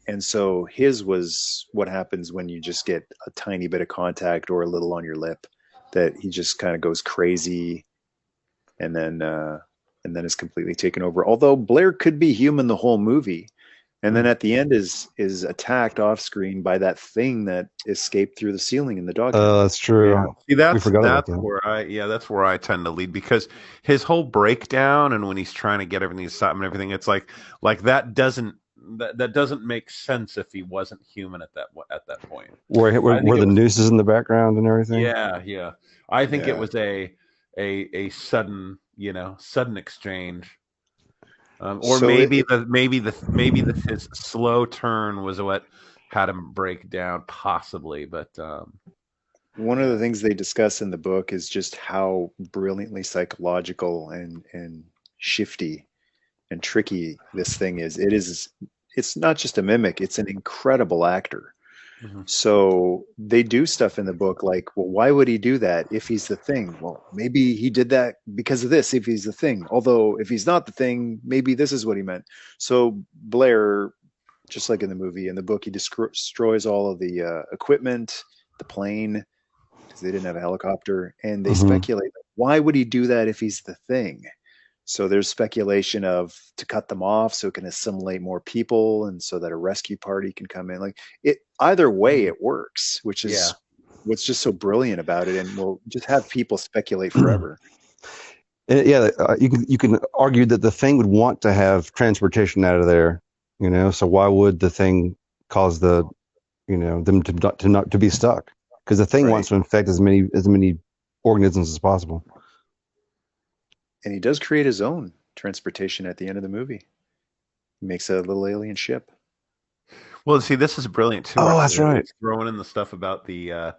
And so his was what happens when you just get a tiny bit of contact or a little on your lip, that he just kind of goes crazy and then is completely taken over. Although Blair could be human the whole movie. And then at the end is attacked off screen by that thing that escaped through the ceiling in the dog. That's true. Yeah. See, that's where I tend to lead, because his whole breakdown and when he's trying to get everything to stop and everything, it's like that doesn't make sense if he wasn't human at that point. Where the noose is in the background and everything. Yeah. I think it was a sudden exchange. Or so maybe his slow turn was what had him break down, possibly. But one of the things they discuss in the book is just how brilliantly psychological and shifty and tricky this thing is. It's not just a mimic; it's an incredible actor. Mm-hmm. So they do stuff in the book like, well, why would he do that if he's the thing? Well, maybe he did that because of this if he's the thing. Although if he's not the thing, maybe this is what he meant. So Blair, just like in the movie, in the book, he destroys all of the equipment, the plane, because they didn't have a helicopter. And they speculate, why would he do that if he's the thing? So there's speculation to cut them off so it can assimilate more people and so that a rescue party can come in. Like either way it works, which is what's just so brilliant about it. And we'll just have people speculate forever. You can argue that the thing would want to have transportation out of there, so why would the thing cause them to be stuck? Because the thing wants to infect as many organisms as possible. And he does create his own transportation at the end of the movie. He makes a little alien ship. Well, see, this is brilliant too. Oh, that's right. It's throwing in the stuff about the,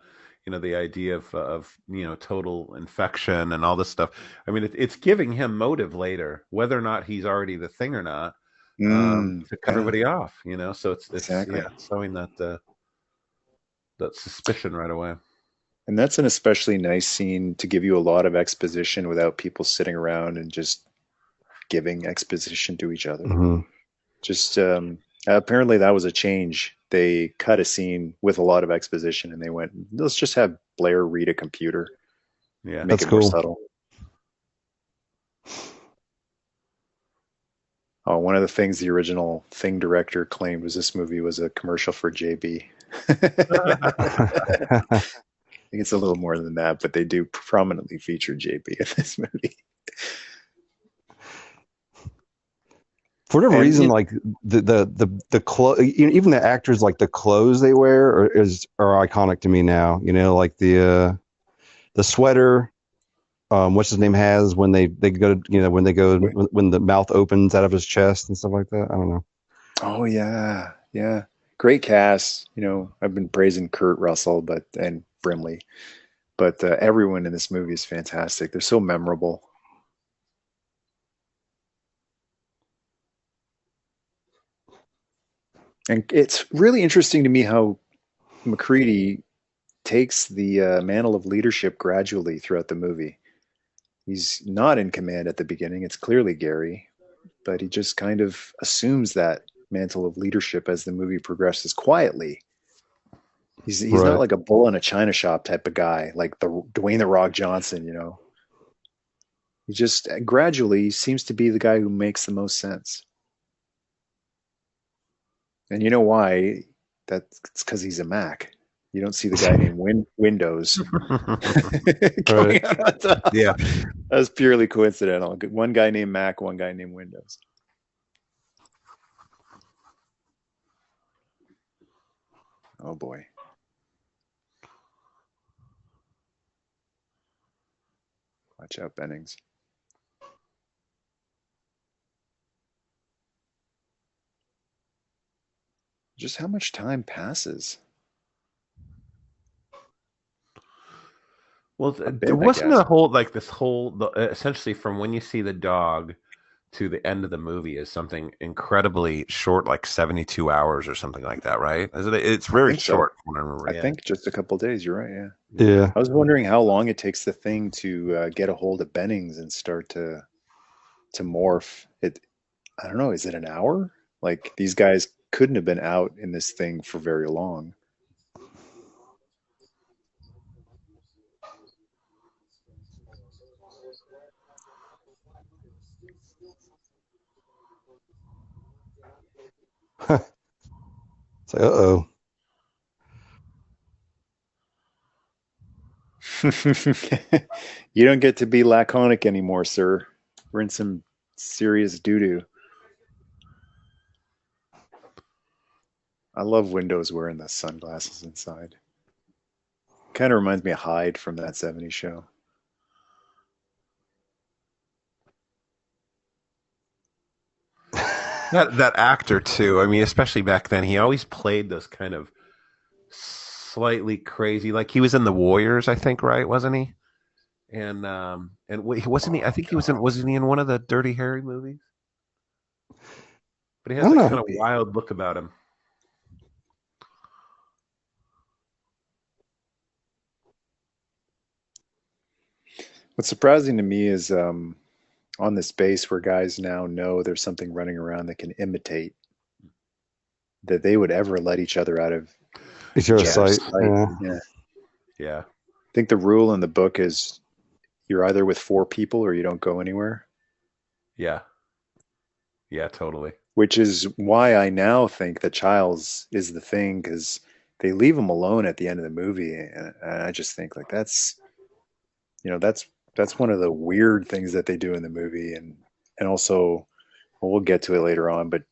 the idea of total infection and all this stuff. I mean, it's giving him motive later, whether or not he's already the thing or not, to cut everybody off. So it's showing that suspicion right away. And that's an especially nice scene to give you a lot of exposition without people sitting around and just giving exposition to each other. Mm-hmm. Just apparently that was a change. They cut a scene with a lot of exposition and they went, let's just have Blair read a computer. Yeah, make it more subtle. Oh, one of the things the original Thing director claimed was this movie was a commercial for JB. I think it's a little more than that, but they do prominently feature JB in this movie. For whatever And reason, like the clothes, even the actors, like the clothes they wear are iconic to me now. Like the sweater, what's his name has when they go to, when the mouth opens out of his chest and stuff like that. I don't know. oh yeah, yeah, great cast. I've been praising Kurt Russell, and Brimley, but everyone in this movie is fantastic. They're so memorable. And it's really interesting to me how McCready takes the mantle of leadership gradually throughout the movie. He's not in command at the beginning. It's clearly Gary, but he just kind of assumes that mantle of leadership as the movie progresses quietly. He's not Right. like a bull in a china shop type of guy, like the Dwayne the Rock Johnson. He just gradually seems to be the guy who makes the most sense. And you know why? That's because he's a Mac. You don't see the guy named Windows Right. going out on top. Yeah. That's purely coincidental. One guy named Mac, one guy named Windows. Oh boy. Watch out, Bennings. Just how much time passes? Well, A there bit, I wasn't guess. a whole like this whole essentially from when you see the dog to the end of the movie is something incredibly short, like 72 hours or something like that, right? Is it? It's I very think so. short. From what I remember. I Yeah. think just a couple days. You're right. Yeah. Yeah. I was wondering how long it takes the thing to get a hold of Bennings and start to morph. I don't know. Is it an hour? Like these guys couldn't have been out in this thing for very long. It's like, uh-oh. You don't get to be laconic anymore, sir. We're in some serious doo doo. I love Windows wearing the sunglasses inside. Kind of reminds me of Hyde from that '70s show. That actor too. I mean, especially back then, he always played those kind of slightly crazy. Like he was in the Warriors, I think, right? Wasn't he? And wasn't he? I think he was in. Wasn't he in one of the Dirty Harry movies? But he I has don't that know. kind of wild look about him. What's surprising to me is on this base where guys now know there's something running around that can imitate, that they would ever let each other out of It's your each other's site. sight. Yeah. Yeah. I Yeah, think the rule in the book is you're either with four people or you don't go anywhere, yeah, yeah, totally. which is why I now think that Childs is the thing because they leave him alone at the end of the movie. And I just think like that's one of the weird things that they do in the movie. And also, well, we'll get to it later on, but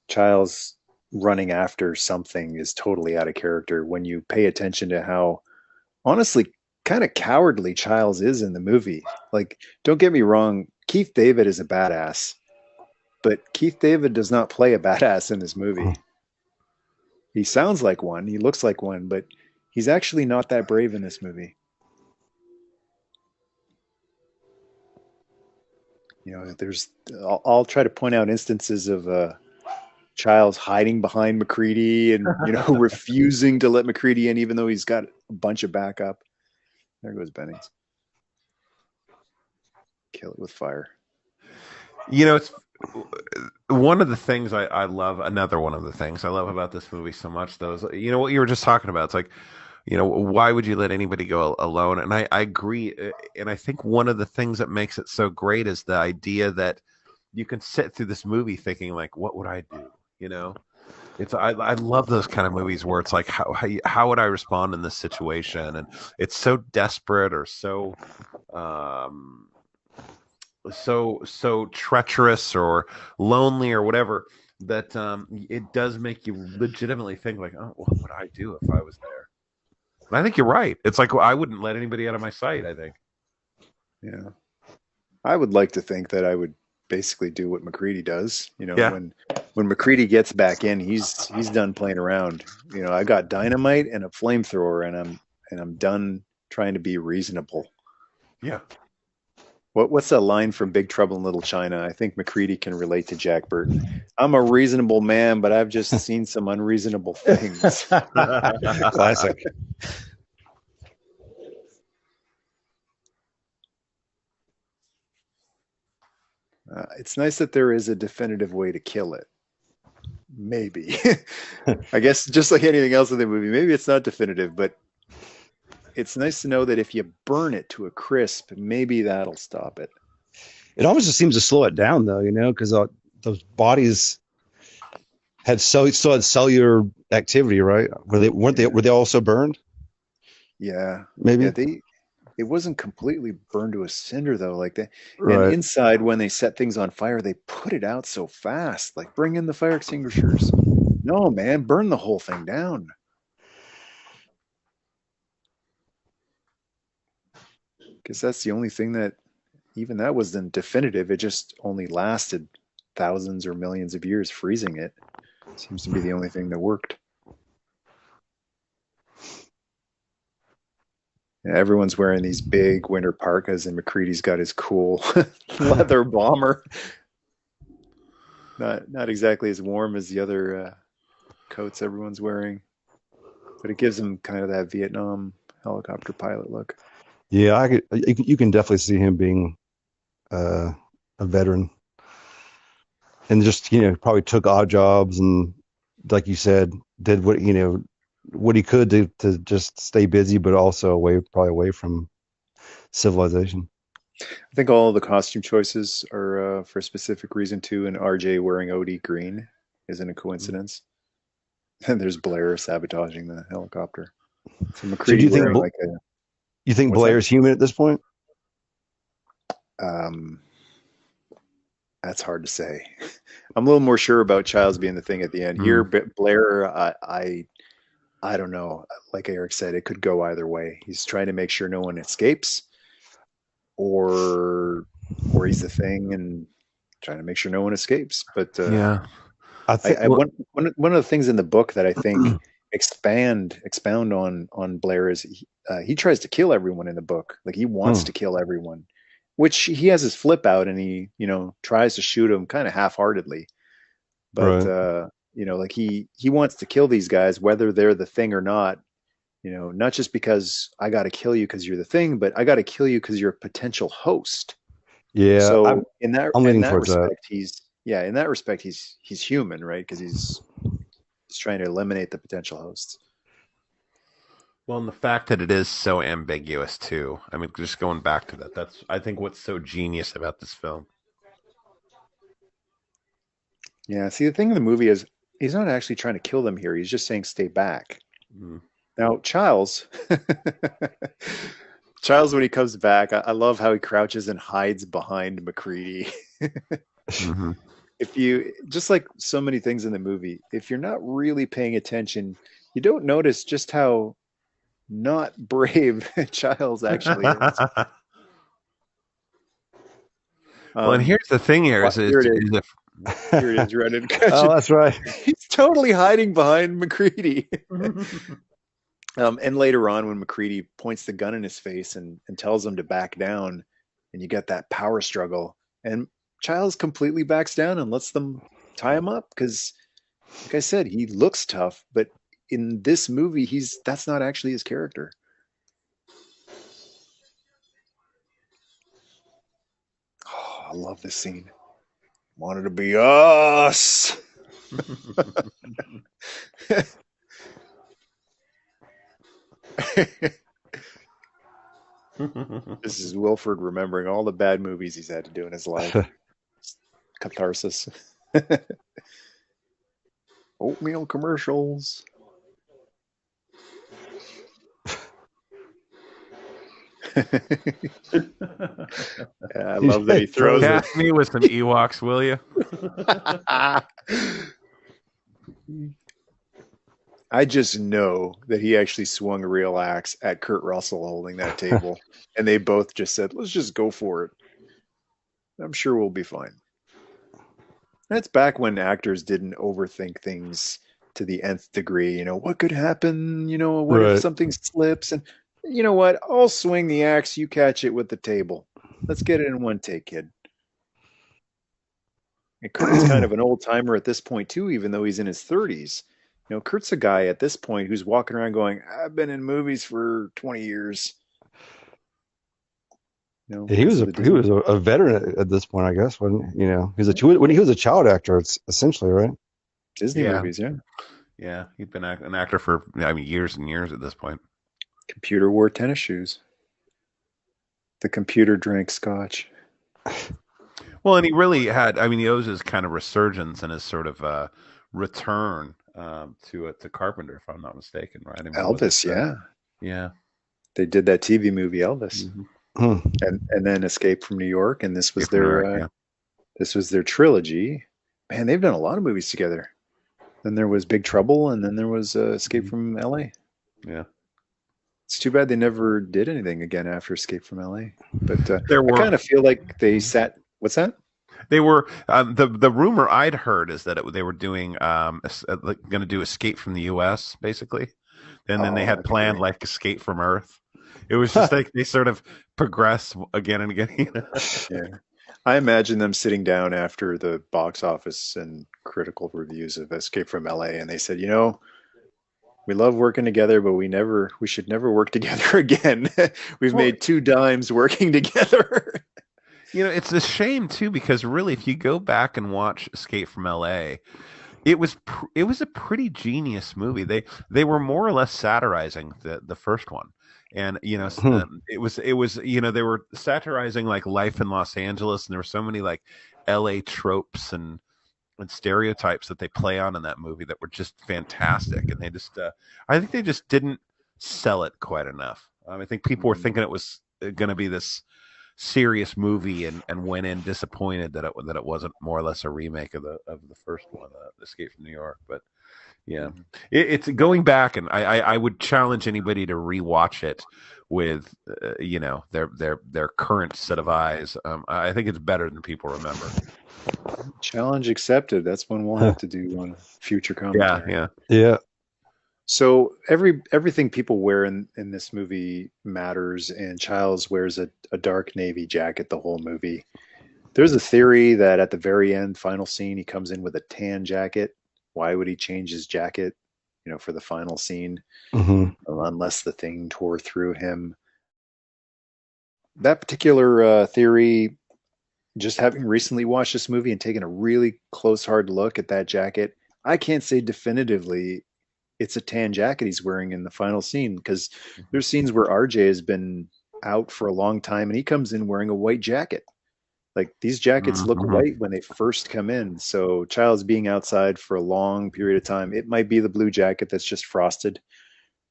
Childs running after something is totally out of character when you pay attention to how honestly kind of cowardly Childs is in the movie. Like, don't get me wrong, Keith David is a badass, but Keith David does not play a badass in this movie. He sounds like one, he looks like one, but he's actually not that brave in this movie. There's I'll try to point out instances of Childs hiding behind McCready and refusing to let McCready in, even though he's got a bunch of backup. There goes Bennings. Kill it with fire. It's one of the things I love. Another one of the things I love about this movie so much, though, is what you were just talking about. It's like, why would you let anybody go alone? And I agree. And I think one of the things that makes it so great is the idea that you can sit through this movie thinking like, what would I do? You know, I love those kind of movies where it's like how would I respond in this situation, and it's so desperate or um, so treacherous or lonely or whatever that it does make you legitimately think like, oh, what would I do if I was there? And I think you're right. It's like, well, I wouldn't let anybody out of my sight, I think. Yeah. I would like to think that I would basically do what McCready does. You know, Yeah. when McCready gets back in, he's done playing around. You know, I got dynamite and a flamethrower, and I'm done trying to be reasonable. Yeah. What's that line from Big Trouble in Little China? I think McCready can relate to Jack Burton. I'm a reasonable man, but I've just seen some unreasonable things. Classic. It's nice that there is a definitive way to kill it. Maybe. I guess just like anything else in the movie, maybe it's not definitive, but it's nice to know that if you burn it to a crisp, maybe that'll stop it. It almost just seems to slow it down, though, you know, because those bodies still had cellular activity, right? Were they also burned? Yeah, maybe. Yeah, it wasn't completely burned to a cinder though, like that. Right. And inside, when they set things on fire, they put it out so fast. Like, bring in the fire extinguishers. No, man, burn the whole thing down. Because that's the only thing that, even that wasn't definitive. It just only lasted thousands or millions of years. Freezing it seems to be the only thing that worked. Yeah, everyone's wearing these big winter parkas, and McCready's got his cool leather bomber. Not exactly as warm as the other coats everyone's wearing, but it gives him kind of that Vietnam helicopter pilot look. Yeah, you can definitely see him being a veteran, and just, you know, probably took odd jobs and, like you said, did what, you know, what he could to just stay busy, but also probably away from civilization. I think all the costume choices are for a specific reason too, and RJ wearing OD green isn't a coincidence. And there's Blair sabotaging the helicopter. So McCready do you think wearing like a... You think What's Blair's human at this point? That's hard to say. I'm a little more sure about Childs being the thing at the end. Here, but Blair, I don't know. Like Eric said, it could go either way. He's trying to make sure no one escapes, or he's the thing and trying to make sure no one escapes. But Yeah. I think one of the things in the book that I think expound on Blair is he tries to kill everyone in the book. Like, he wants to kill everyone, which he has his flip out, and he, you know, tries to shoot him kind of half-heartedly. But Right. you know, like he wants to kill these guys whether they're the thing or not. You know, not just because I got to kill you because you're the thing, but I got to kill you because you're a potential host. Yeah. So I'm leaning towards respect, in that respect, he's human, right? Because he's trying to eliminate the potential hosts. Well, and the fact that it is so ambiguous too. I mean, just going back to that, that's, I think, what's so genius about this film. Yeah. See, the thing in the movie is he's not actually trying to kill them here. He's just saying, "Stay back." Now, Childs, when he comes back, I love how he crouches and hides behind McCready. If you, just like so many things in the movie, if you're not really paying attention, you don't notice just how not brave Childs actually is. Well, and here's the thing here is Here it is, Reddit. Oh, that's right. He's totally hiding behind McCready. And later on, when McCready points the gun in his face and tells him to back down, and you get that power struggle, and Childs completely backs down and lets them tie him up, because, like I said, he looks tough, but in this movie, that's not actually his character. Oh, I love this scene. Wanted to be us. This is Wilford remembering all the bad movies he's had to do in his life. catharsis. Oatmeal commercials. I love that he throws it. Cast me with some Ewoks, will you? I just know that he actually swung a real axe at Kurt Russell holding that table, and they both just said, "Let's just go for it. I'm sure we'll be fine." That's back when actors didn't overthink things to the nth degree. What could happen? What if something slips? And you know what? I'll swing the axe. You catch it with the table. Let's get it in one take, kid. And Kurt's kind of an old timer at this point too, even though he's in his 30s. Kurt's a guy at this point who's walking around going, "I've been in movies for 20 years." He was a veteran at this point, I guess. When he was a child actor, it's essentially right. Disney movies, yeah. Yeah, he'd been an actor for years and years at this point. Computer wore tennis shoes. The computer drank scotch. Well, and he really had. He owes his kind of resurgence and his sort of return to Carpenter, if I'm not mistaken, right? Elvis, yeah. They did that TV movie Elvis, and then Escape from New York, and this was their trilogy. Man, they've done a lot of movies together. Then there was Big Trouble, and then there was Escape from L.A. Yeah. It's too bad they never did anything again after Escape from L.A. But I kind of feel like they sat. What's that? They were the rumor I'd heard is that they were doing going to do Escape from the U.S. basically, and then they had planned like Escape from Earth. It was just like they sort of progress again and again. Yeah, I imagine them sitting down after the box office and critical reviews of Escape from L.A. and they said, we love working together, but we should never work together again. We've made 2 dimes working together. It's a shame too, because really, if you go back and watch Escape from L.A., it was a pretty genius movie. They were more or less satirizing the first one, and it was they were satirizing like life in Los Angeles, and there were so many like L.A. tropes and stereotypes that they play on in that movie that were just fantastic, and they just I think they just didn't sell it quite enough. I think people were thinking it was going to be this serious movie and went in disappointed that it wasn't more or less a remake of the first one, Escape from New York. But yeah, it's going back, and I would challenge anybody to rewatch it with their current set of eyes. I think it's better than people remember. Challenge accepted. That's one we'll have to do on a future commentary. Yeah. So everything people wear in this movie matters, and Childs wears a dark navy jacket the whole movie. There's a theory that at the very end, final scene, he comes in with a tan jacket. Why would he change his jacket, for the final scene, unless the thing tore through him? That particular theory, just having recently watched this movie and taken a really close, hard look at that jacket, I can't say definitively it's a tan jacket he's wearing in the final scene, because there's scenes where RJ has been out for a long time and he comes in wearing a white jacket. Like, these jackets look white when they first come in. So Child's being outside for a long period of time. It might be the blue jacket that's just frosted.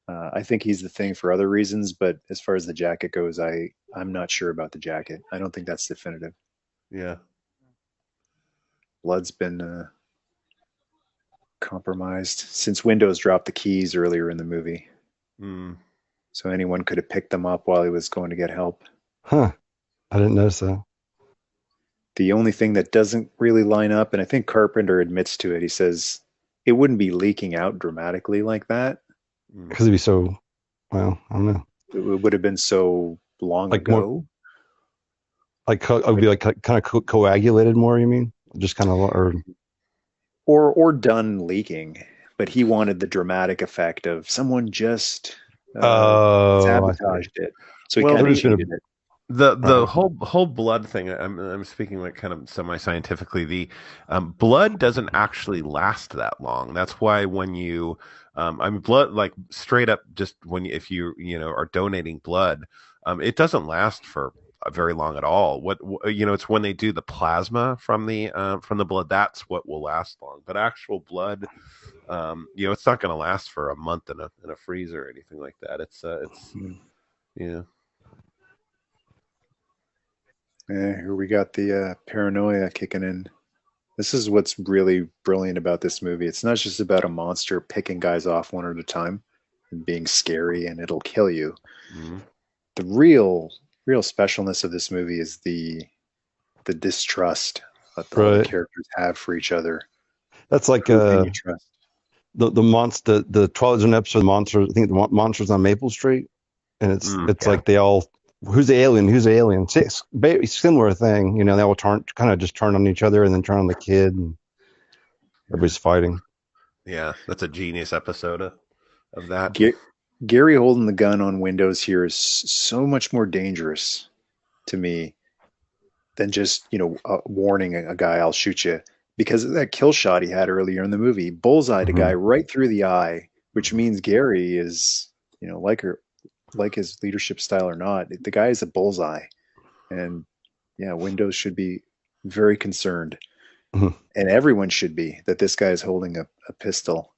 I think he's the thing for other reasons, but as far as the jacket goes, I'm not sure about the jacket. I don't think that's definitive. Yeah. Blood's been compromised since Windows dropped the keys earlier in the movie. So anyone could have picked them up while he was going to get help. I didn't notice that. The only thing that doesn't really line up, and I think Carpenter admits to it, he says it wouldn't be leaking out dramatically like that. Because it'd be so, well, I don't know. It would have been so long ago. It would be like kind of coagulated more, you mean? Just kind of, or done leaking, but he wanted the dramatic effect of someone just sabotaged it. So he kind of hated it. The whole blood thing, I'm speaking like kind of semi-scientifically. The blood doesn't actually last that long. That's why when you blood, like straight up, just if you are donating blood, it doesn't last for very long at all. It's when they do the plasma from the blood, that's what will last long. But actual blood, it's not going to last for a month in a freezer or anything like that. It's yeah. Here we got the paranoia kicking in. This is what's really brilliant about this movie. It's not just about a monster picking guys off one at a time and being scary and it'll kill you. Mm-hmm. The real specialness of this movie is the distrust that all the characters have for each other. That's like the monster, the Twilight episode, monsters. I think the monsters on Maple Street, and it's like they all, who's the alien? Who's the alien? Similar thing, they all kind of just turn on each other and then turn on the kid, and everybody's fighting. Yeah, that's a genius episode of that. Gary holding the gun on windows here is so much more dangerous to me than just warning a guy, I'll shoot you, because of that kill shot he had earlier in the movie. Bullseyed a guy right through the eye, which means Gary is, like his leadership style or not, the guy is a bullseye. And Windows should be very concerned. And everyone should be, that this guy is holding a pistol.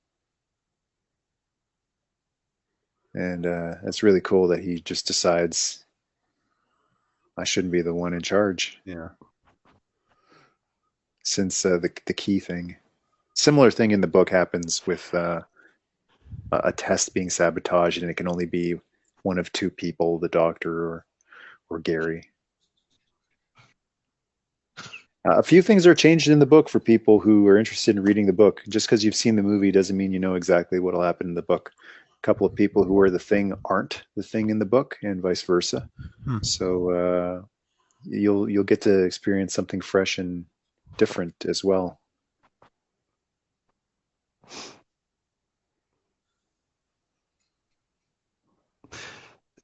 And that's really cool that he just decides, I shouldn't be the one in charge. Yeah. Since the key thing. Similar thing in the book happens with a test being sabotaged, and it can only be one of two people, the doctor or Gary. A few things are changed in the book for people who are interested in reading the book. Just because you've seen the movie doesn't mean you know exactly what will happen in the book. A couple of people who are the thing aren't the thing in the book, and vice versa. So you'll get to experience something fresh and different as well.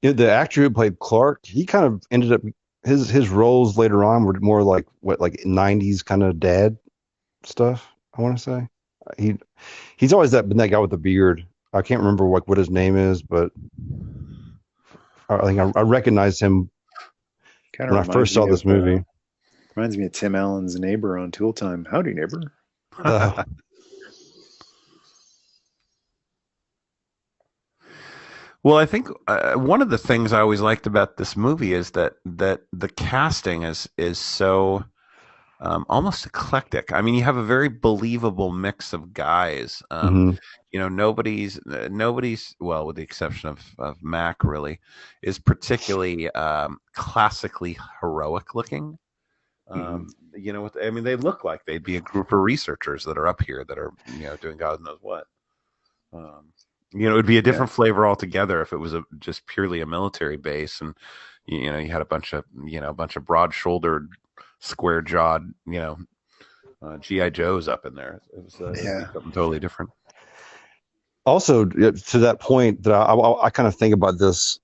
The actor who played Clark, he kind of ended up, his roles later on were more like 90s kind of dad stuff, I want to say. He's always been that guy with the beard. I can't remember what his name is, but I think I recognized him when I first saw this movie. Reminds me of Tim Allen's neighbor on Tool Time. Howdy, neighbor. Well, I think one of the things I always liked about this movie is that the casting is so almost eclectic. I mean, you have a very believable mix of guys. Nobody's well, with the exception of Mac, really, is particularly classically heroic looking. They look like they'd be a group of researchers that are up here that are doing God knows what. It would be a different flavor altogether if it was just purely a military base, and you had a bunch of broad-shouldered, square-jawed, GI Joes up in there. It was something totally different. Also, to that point, that I kind of think about this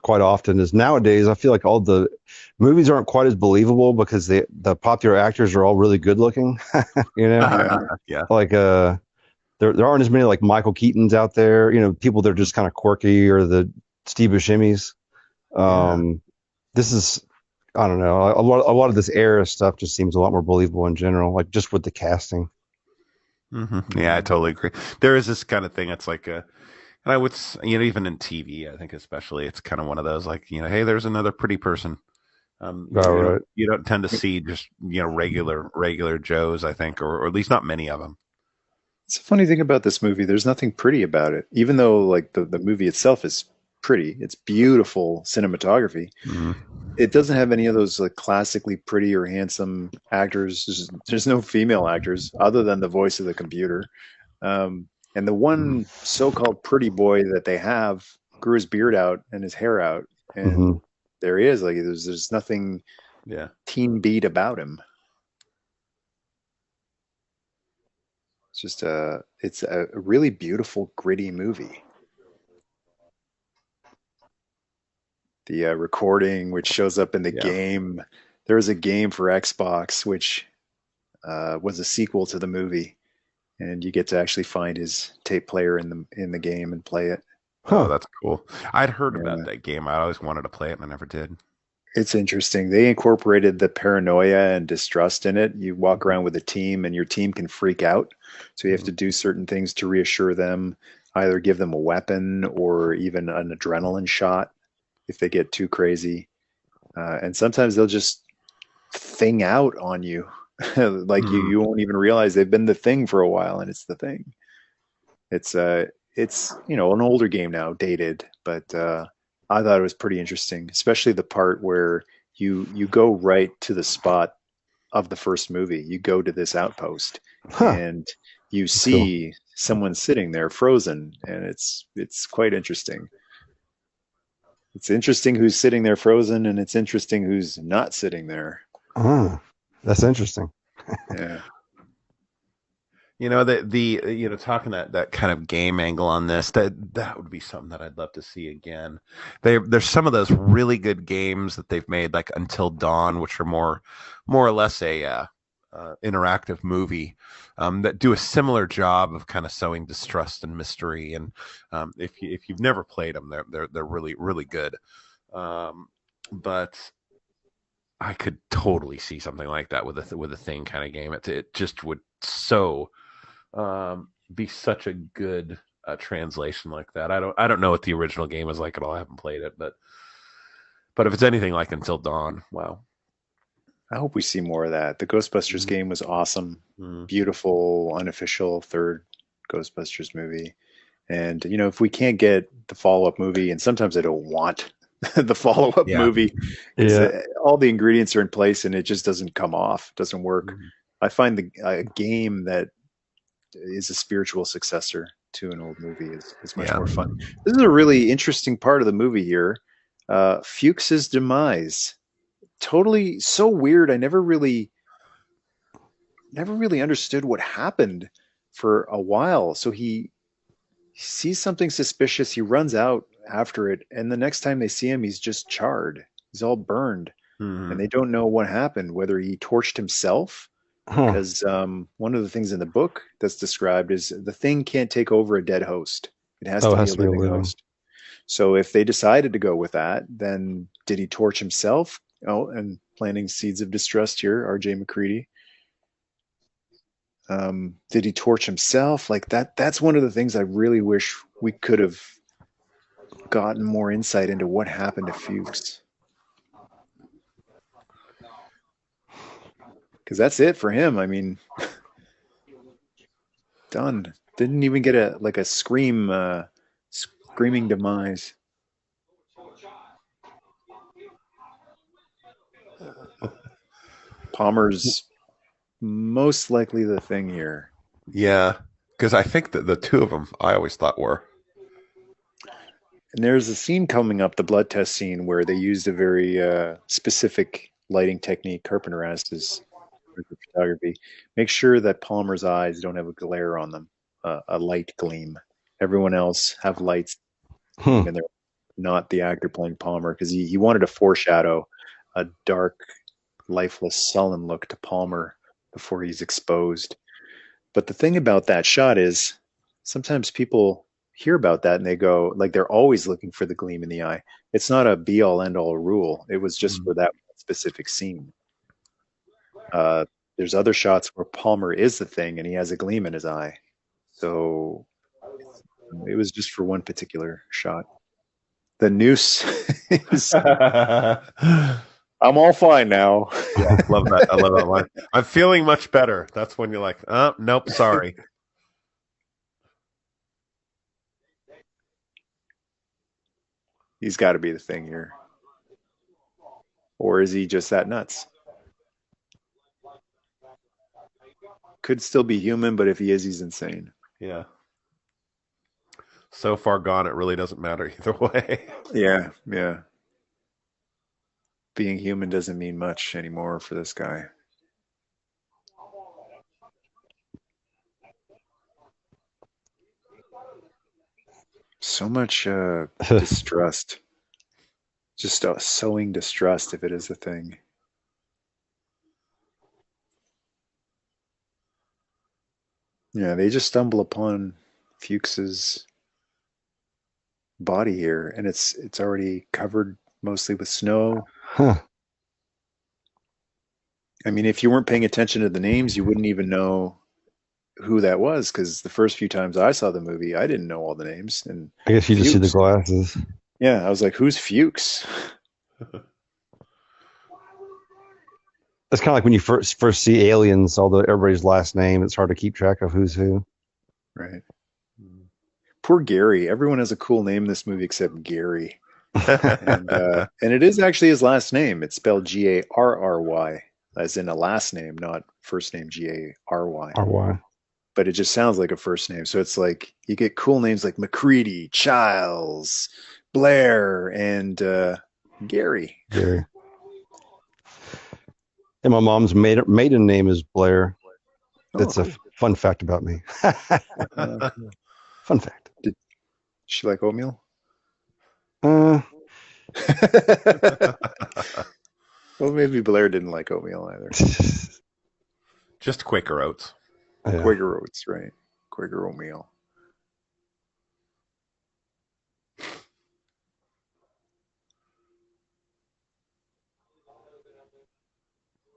quite often, is nowadays I feel like all the movies aren't quite as believable because the popular actors are all really good looking. Like there aren't as many like Michael Keatons out there, people that are just kind of quirky, or the Steve Buscemi's. This is, I don't know, a lot of this era stuff just seems a lot more believable in general, like just with the casting. Yeah, I totally agree. There is this kind of thing. It's like and I would, even in TV, I think especially, it's kind of one of those like, hey, there's another pretty person. You don't tend to see just regular Joes, I think, or at least not many of them. It's a funny thing about this movie. There's nothing pretty about it, even though like the movie itself is pretty. It's beautiful cinematography. It doesn't have any of those like classically pretty or handsome actors. There's no female actors other than the voice of the computer. And the one so-called pretty boy that they have grew his beard out and his hair out, and there he is. Like there's nothing teen beat about him. It's just it's a really beautiful, gritty movie. The recording, which shows up in the game. There was a game for Xbox, which was a sequel to the movie, and you get to actually find his tape player in the game and play it. Oh, that's cool. I'd heard about that game. I always wanted to play it, and I never did. It's interesting. They incorporated the paranoia and distrust in it. You walk Mhm. around with a team, and your team can freak out. So you have to Mhm. do certain things to reassure them, either give them a weapon or even an adrenaline shot if they get too crazy. And sometimes they'll just thing out on you. Like Mhm. you won't even realize they've been the thing for a while, and it's the thing. It's an older game now, dated, but I thought it was pretty interesting, especially the part where you go right to the spot of the first movie. You go to this outpost Huh. and you That's cool. see someone sitting there frozen, and it's quite interesting. It's interesting who's sitting there frozen, and it's interesting who's not sitting there. Oh, that's interesting. Yeah. Talking that kind of game angle on this, that would be something that I'd love to see again. There's some of those really good games that they've made, like Until Dawn, which are more or less a interactive movie, that do a similar job of kind of sowing distrust and mystery. And if you've never played them, they're really really good. But I could totally see something like that with a thing kind of game. It just would be such a good translation like that. I don't know what the original game is like at all. I haven't played it, but if it's anything like Until Dawn, wow. I hope we see more of that. The Ghostbusters Mm-hmm. game was awesome. Mm-hmm. Beautiful, unofficial third Ghostbusters movie. And if we can't get the follow-up movie, and sometimes I don't want the follow-up Yeah. movie because Yeah. all the ingredients are in place and it just doesn't come off, doesn't work. Mhm. I find a game that is a spiritual successor to an old movie is much Yeah. more fun. This is a really interesting part of the movie here. Fuchs's demise. Totally so weird. I never really understood what happened for a while. So he sees something suspicious. He runs out after it, and the next time they see him, he's just charred. He's all burned, and Mhm. they don't know what happened. Whether he torched himself, Huh. because one of the things in the book that's described is the thing can't take over a dead host. It has Oh, to it be has a to be a living living. host. So if they decided to go with that, then did he torch himself? Oh, and planting seeds of distrust here, R.J. McCready. Did he torch himself? Like that's one of the things I really wish we could have gotten more insight into what happened to Fuchs. Because that's it for him. I mean, done. Didn't even get a screaming demise. Palmer's most likely the thing here. Yeah, because I think that the two of them I always thought were. And there's a scene coming up, the blood test scene, where they used a very specific lighting technique Carpenter asked his photography. Make sure that Palmer's eyes don't have a glare on them, a light gleam. Everyone else have lights, Hmm. and they're not the actor playing Palmer because he wanted to foreshadow a dark, lifeless, sullen look to Palmer before he's exposed. But the thing about that shot is sometimes people hear about that and they go, like, they're always looking for the gleam in the eye. It's not a be all end all rule. It was just Mm. for that specific scene. Uh, there's other shots where Palmer is the thing and he has a gleam in his eye. So it was just for one particular shot. The noose is, Yeah, I'm all fine now. love that. I love that line. I'm feeling much better. That's when you're like, oh, nope, sorry. He's got to be the thing here. Or is he just that nuts? Could still be human, but if he is, he's insane. Yeah. So far gone, it really doesn't matter either way. Yeah, yeah. Being human doesn't mean much anymore for this guy. So much distrust. Just sowing distrust if it is a thing. Yeah, they just stumble upon Fuchs's body here, and it's already covered mostly with snow. Huh. I mean, if you weren't paying attention to the names, you wouldn't even know who that was because the first few times I saw the movie, I didn't know all the names. And I guess you just see the Fuchs, glasses. yeah, I was like, who's Fuchs? It's kind of like when you first see Aliens, although everybody's last name, it's hard to keep track of who's who. Right. Poor Gary. Everyone has a cool name in this movie except Gary. And it is actually his last name. It's spelled Garry, as in a last name, not first name Gary. Or why? But it just sounds like a first name. So it's like you get cool names like McCready, Childs, Blair, and Gary. Gary. And my mom's maiden name is Blair. That's a fun fact about me. Fun fact. Did she like oatmeal? Uh, Well, maybe Blair didn't like oatmeal either. Just Quaker Oats. yeah. Quaker Oats, right? Quaker oatmeal.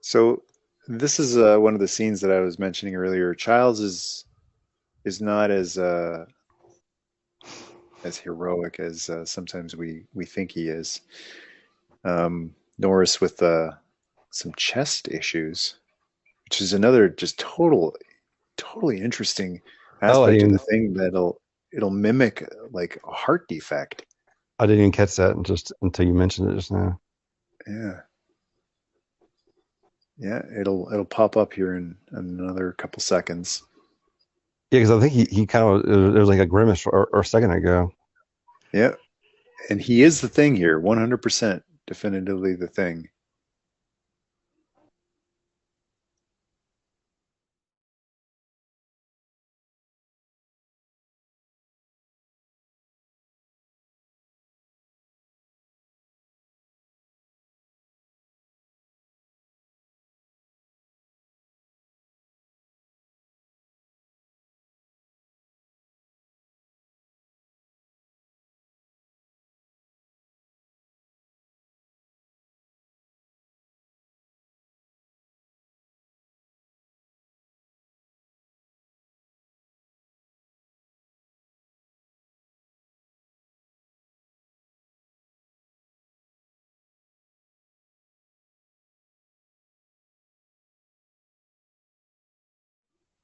So this is one of the scenes that I was mentioning earlier. Childs is not as heroic as sometimes we think he is. Norris with some chest issues, which is another just totally interesting aspect of the thing it'll mimic like a heart defect. I didn't even catch that until you mentioned it just now. Yeah. Yeah, it'll pop up here in another couple seconds. Yeah, because I think he kind of there was like a grimace or a second ago. Yeah, and he is the thing here, 100% definitively the thing.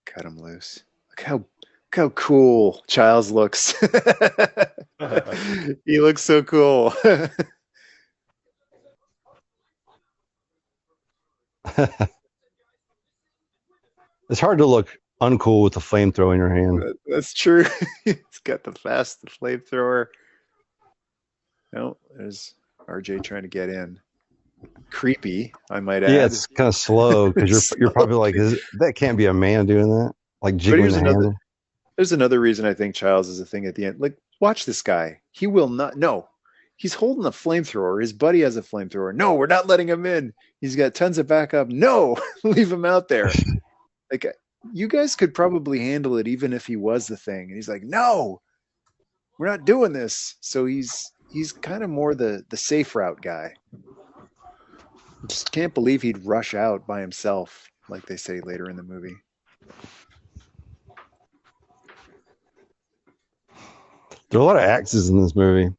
Cut him loose. Look how cool Childs looks. He looks so cool. It's hard to look uncool with a flamethrower in your hand. That's true. He's got the flamethrower. No, there's RJ trying to get in. Creepy, I might add. Yeah, it's kind of slow because you're probably like, that can't be a man doing that, like jiggling the handle. There's another reason I think Childs is a thing at the end. Like, watch this guy. He will not. No, he's holding a flamethrower. His buddy has a flamethrower. No, we're not letting him in. He's got tons of backup. No, leave him out there. Like, you guys could probably handle it even if he was the thing. And he's like, no, we're not doing this. So he's kind of more the safe route guy. Just can't believe he'd rush out by himself, like they say later in the movie. There are a lot of axes in this movie.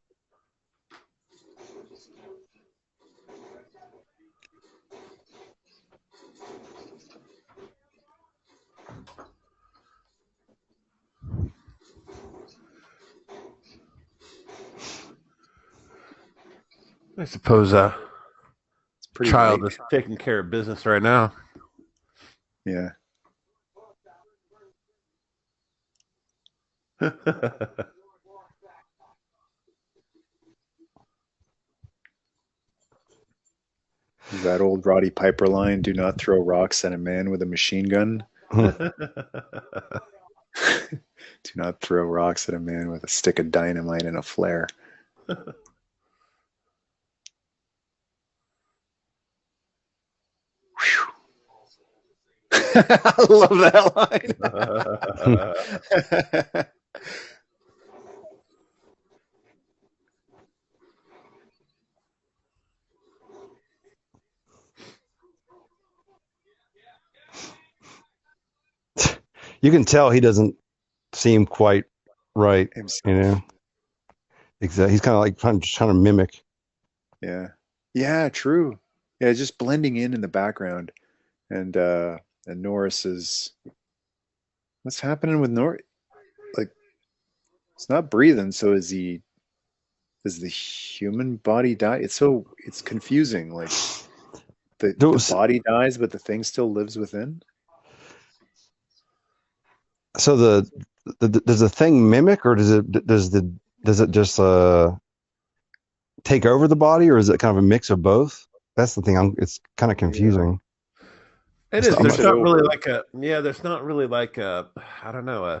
I suppose Pretty Child late. is taking care of business right now. Yeah. That old Roddy Piper line, do not throw rocks at a man with a machine gun. Do not throw rocks at a man with a stick of dynamite and a flare. I love that line. You can tell he doesn't seem quite right. himself. You know, exactly. He's kind of like trying to mimic. Yeah, true. Yeah, just blending in the background, and Norris is. What's happening with Norris? Like, it's not breathing. So is he? Does the human body die? It's confusing. Like the body dies, but the thing still lives within. So does the thing mimic, or does it just take over the body, or is it kind of a mix of both? That's the thing. It's kind of confusing. It is. There's not really like a There's not really like a I don't know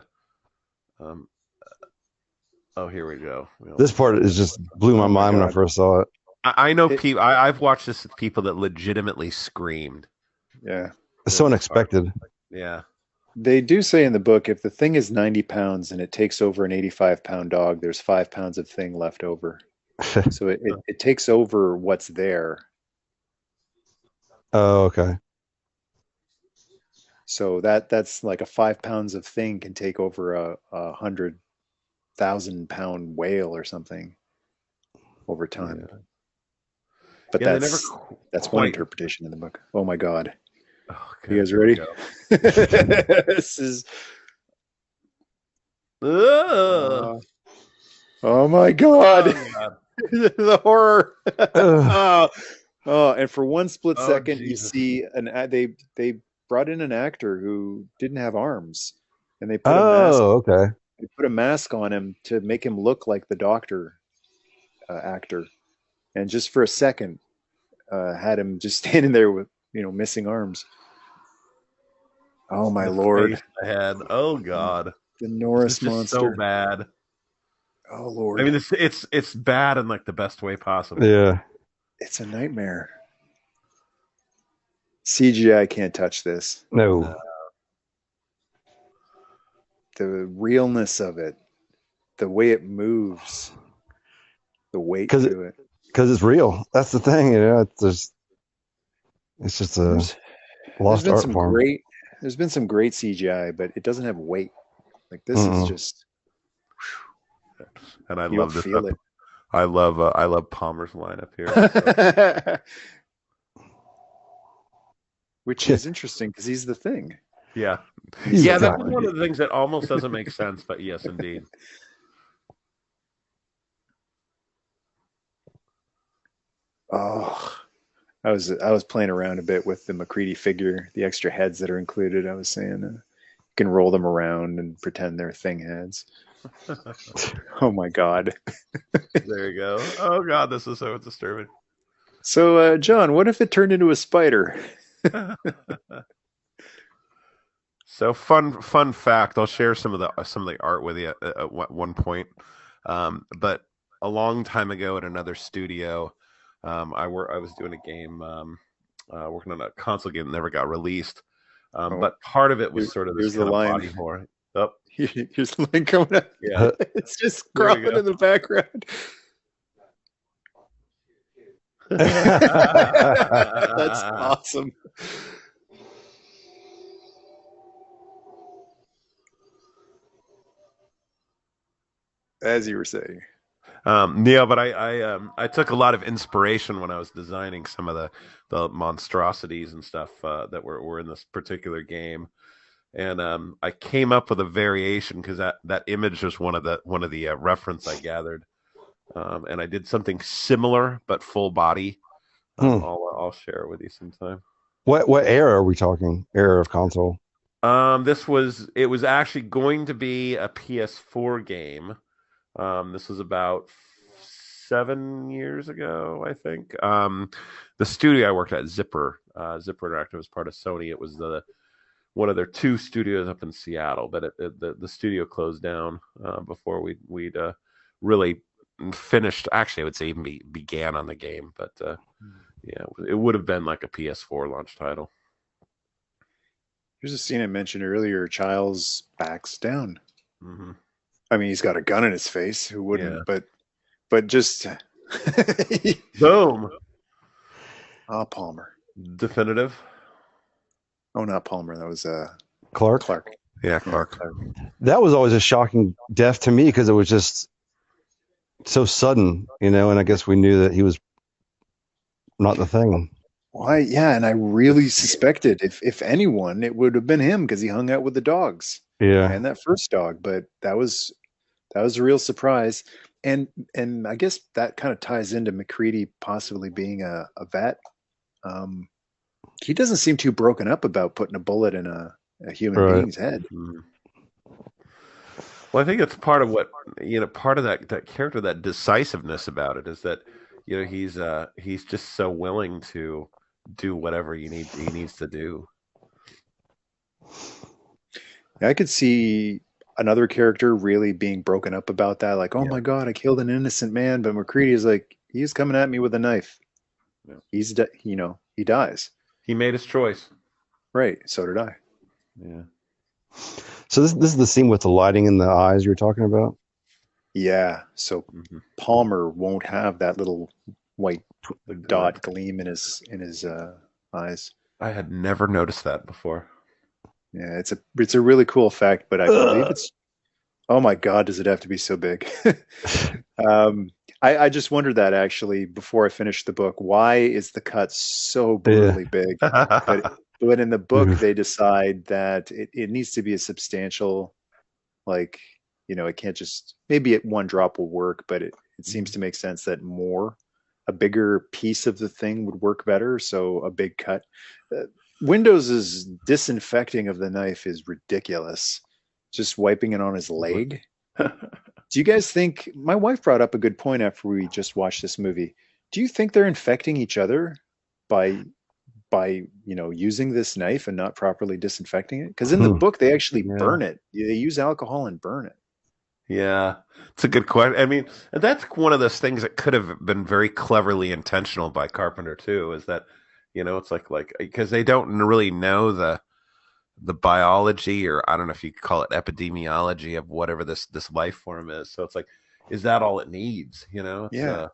Oh, here we go. This part is just blew my mind when I first saw it. I know people. I've watched this with people that legitimately screamed. Yeah, it's so unexpected. Yeah. They do say in the book, if the thing is 90 pounds and it takes over an 85-pound dog, there's 5 pounds of thing left over. So it takes over what's there. Oh, okay. So that's like a 5 pounds of thing can take over a 100,000-pound whale or something over time. Yeah. But that's one interpretation in the book. Oh my God. Oh, you guys ready? This is. Oh my God! The horror. And for one split second, Jesus. You see they brought in an actor who didn't have arms, and they put a mask. Okay. They put a mask on him to make him look like the Doctor actor, and just for a second, had him just standing there with missing arms. Oh my Lord! Ahead. Oh God! The Norris monster. So bad. Oh Lord! I mean, it's bad in like the best way possible. Yeah. It's a nightmare. CGI can't touch this. No. The realness of it, the way it moves, the weight to it. Because it's real. That's the thing. It's just a lost art form. There's been some great CGI, but it doesn't have weight. Like this is just. And I love this. I love Palmer's line up here. Which is interesting because he's the thing. Yeah. Yeah, that's one of the things that almost doesn't make sense, but yes, indeed. Oh, I was playing around a bit with the MacReady figure, the extra heads that are included. I was saying you can roll them around and pretend they're thing heads. Oh my God. There you go. Oh God, this is so disturbing. So, John, what if it turned into a spider? So fun fact. I'll share some of the art with you at one point. But a long time ago at another studio, I was doing a game, working on a console game that never got released. But part of it was sort of this kind of body horror. Oh. Here's the line coming up. Yeah, it's just crawling in the background. That's awesome. As you were saying. Yeah, but I took a lot of inspiration when I was designing some of the monstrosities and stuff that were in this particular game, and I came up with a variation because that image was one of the reference I gathered, and I did something similar but full body. I'll share it with you sometime. What era are we talking? Era of console? It was actually going to be a PS4 game. This was about 7 years ago, I think. The studio I worked at, Zipper Interactive, was part of Sony. It was one of their 2 studios up in Seattle, but the studio closed down before we'd really finished. Actually, I would say even began on the game, but yeah, it would have been like a PS4 launch title. Here's a scene I mentioned earlier. Childs backs down. Mm-hmm. I mean, he's got a gun in his face. Who wouldn't? Yeah. But just boom. Palmer. Definitive. Oh, not Palmer. That was Clark. Clark. Yeah, Yeah, Clark. That was always a shocking death to me because it was just so sudden, and I guess we knew that he was not the thing. why? Yeah, and I really suspected if anyone, it would have been him because he hung out with the dogs Yeah, and that first dog. But that was a real surprise, and I guess that kind of ties into McCready possibly being a vet. Um, he doesn't seem too broken up about putting a bullet in a human right. being's head. Mm. Well, I think it's part of what part of that character, that decisiveness about it is that he's just so willing to do whatever he needs to do. I could see another character really being broken up about that, like, oh Yeah, my God, I killed an innocent man. But McCready is like, he's coming at me with a knife. yeah. He dies. He made his choice. Right. So did I. Yeah. So this is the scene with the lighting in the eyes you were talking about. Yeah. So Hmm. Palmer won't have that little white Right. dot gleam in his eyes. I had never noticed that before. Yeah, it's a really cool effect, but I believe Ugh. it's, oh my God, does it have to be so big? um, I just wondered that actually before I finished the book. Why is the cut so Yeah. brutally big? But in the book, they decide that it needs to be a substantial, like, it can't just, maybe one drop will work, but it seems to make sense that a bigger piece of the thing would work better. So a big cut. Uh, Windows's disinfecting of the knife is ridiculous. Just wiping it on his leg. Do you guys think, my wife brought up a good point after we just watched this movie. Do you think they're infecting each other by using this knife and not properly disinfecting it? Because in the book they actually Yeah. burn it. They use alcohol and burn it. Yeah, it's a good question. I mean, that's one of those things that could have been very cleverly intentional by Carpenter too. Is that, it's like because they don't really know the biology, or I don't know if you could call it epidemiology, of whatever this life form is. So it's like, is that all it needs? It's Yeah.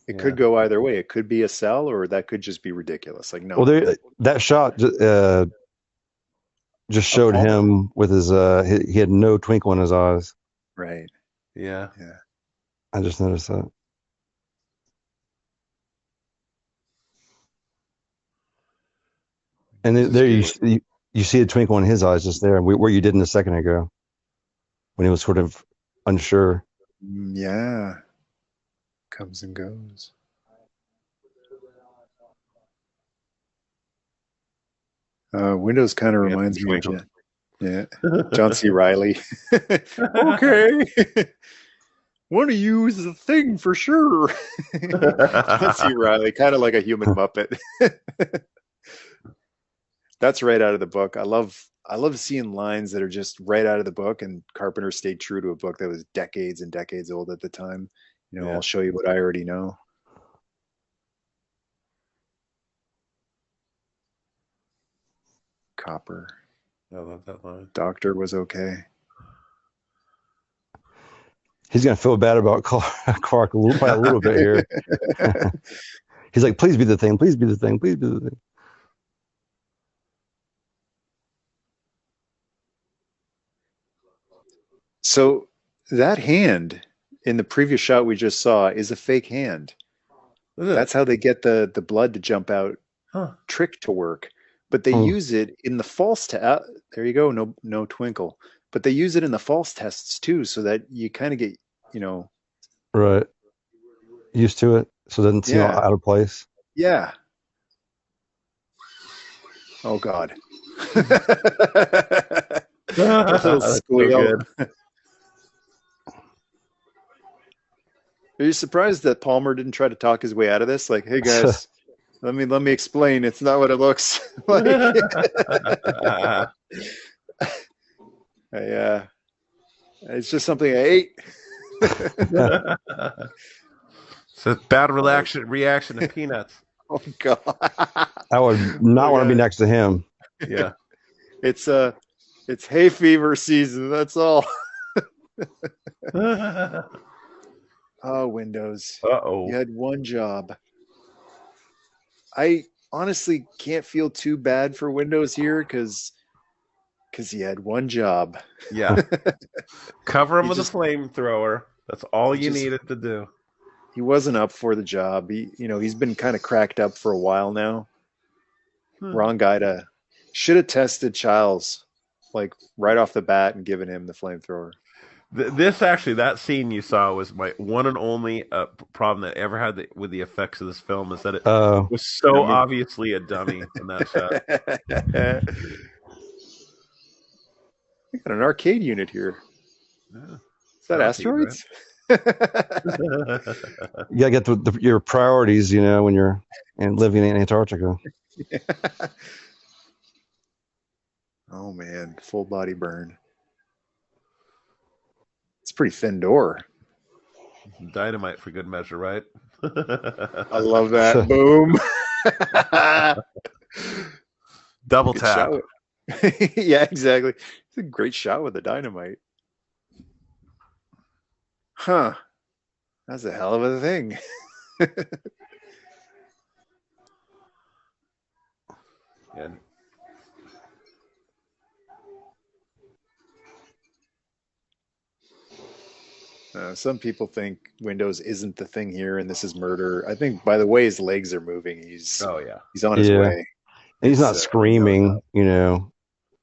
It yeah. could go either way. It could be a cell, or that could just be ridiculous. Like, Well, no, that shot just of showed Palmer. him with his he had no twinkle in his eyes. Right. Yeah. Yeah. I just noticed that. And This is there good. you see a twinkle in his eyes just there, where you didn't a second ago when he was sort of unsure. Yeah. Comes and goes. Windows kind of We got some reminds me of twinkle. Yeah. John C. Riley. Okay. Want to use the thing for sure. John C. Riley, kind of like a human Muppet. That's right out of the book. I love seeing lines that are just right out of the book, and Carpenter stayed true to a book that was decades and decades old at the time. Yeah. I'll show you what I already know. Copper. I love that line. Doctor was okay. He's gonna feel bad about Clark by a little bit here. He's like, please be the thing, please be the thing, please be the thing. So that hand in the previous shot we just saw is a fake hand. Is it? That's how they get the blood to jump out Huh. trick to work. But they Hmm. use it in the false test. There you go. No twinkle. But they use it in the false tests too, so that you kind of get, Right, used to it, so it doesn't seem yeah, out of place. yeah. Oh God. A little That's so squeal. good. Are you surprised that Palmer didn't try to talk his way out of this? Like, hey guys, let me explain. It's not what it looks like. It's just something I ate. So bad reaction to peanuts. Oh God. I would not want to be next to him. Yeah. It's hay fever season. That's all. Oh, Windows. Uh-oh. You had one job. I honestly can't feel too bad for Windows here because Because he had one job. Yeah. Cover him He with a just flamethrower. That's all he you just needed to do. he wasn't up for the job. He's been kind of cracked up for a while now. Hmm. Wrong guy to should have tested Childs like right off the bat and given him the flamethrower. This actually, that scene you saw was my one and only problem that I ever had with the effects of this film is that it Oh, was so Remember? obviously a dummy in that shot. We got an arcade unit here. Yeah. Is that Arcade, right? asteroids? you gotta get your priorities, when you're living in Antarctica. Oh man, full body burn. It's a pretty thin door. Dynamite for good measure, right? I love that. Boom. Double Good tap. shot yeah, exactly. It's a great shot with the dynamite. Huh. That's a hell of a thing. Yeah. Some people think Windows isn't the thing here, and this is murder. I think by the way his legs are moving, he's Oh yeah. on his Yeah. way. And he's not It's, screaming,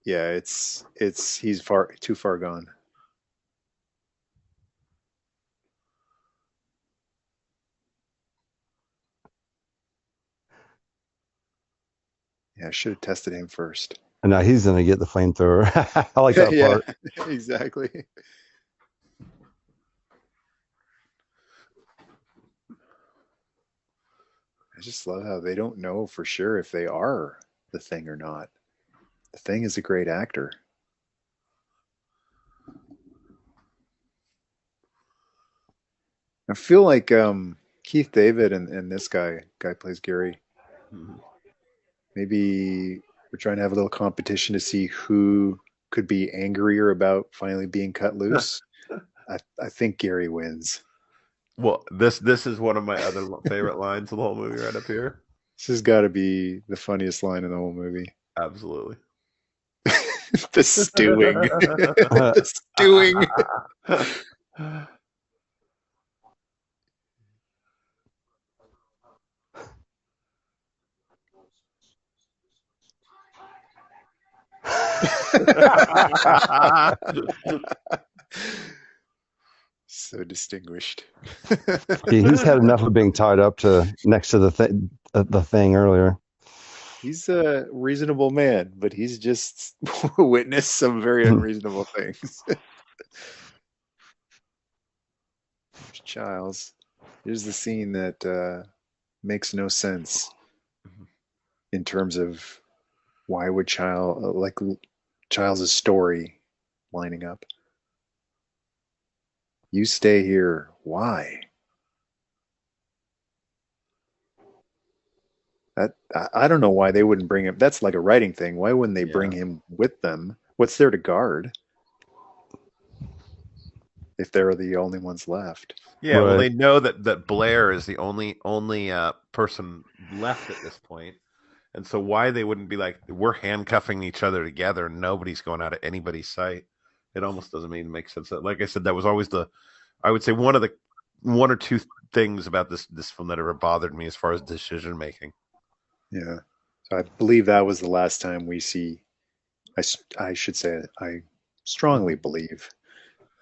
Yeah, it's he's too far gone. Yeah, I should have tested him first. And now he's gonna get the flamethrower. I like that Yeah, part. exactly. I just love how they don't know for sure if they are the thing or not. The thing is a great actor. I feel like Keith David and this guy plays Gary. Mhm. Maybe we're trying to have a little competition to see who could be angrier about finally being cut loose. I think Gary wins. Well, this is one of my other favorite lines of the whole movie right up here. This has got to be the funniest line in the whole movie. Absolutely. The stewing. The stewing. So distinguished. He's had enough of being tied up to next to the thing earlier. He's a reasonable man, but he's just witnessed some very unreasonable things. Childs. Here's the scene that makes no sense in terms of why would Childs' story lining up. You stay here. Why? I don't know why they wouldn't bring him. That's like a writing thing. Why wouldn't they bring him with them? What's there to guard if they're the only ones left? Yeah, right. Well, they know that Blair is the only person left at this point, and so why they wouldn't be like, we're handcuffing each other together and nobody's going out of anybody's sight. It almost doesn't even make sense. Like I said, that was always I would say one or two things about this film that ever bothered me as far as decision making. Yeah, so I believe that was the last time we see. I should say I strongly believe.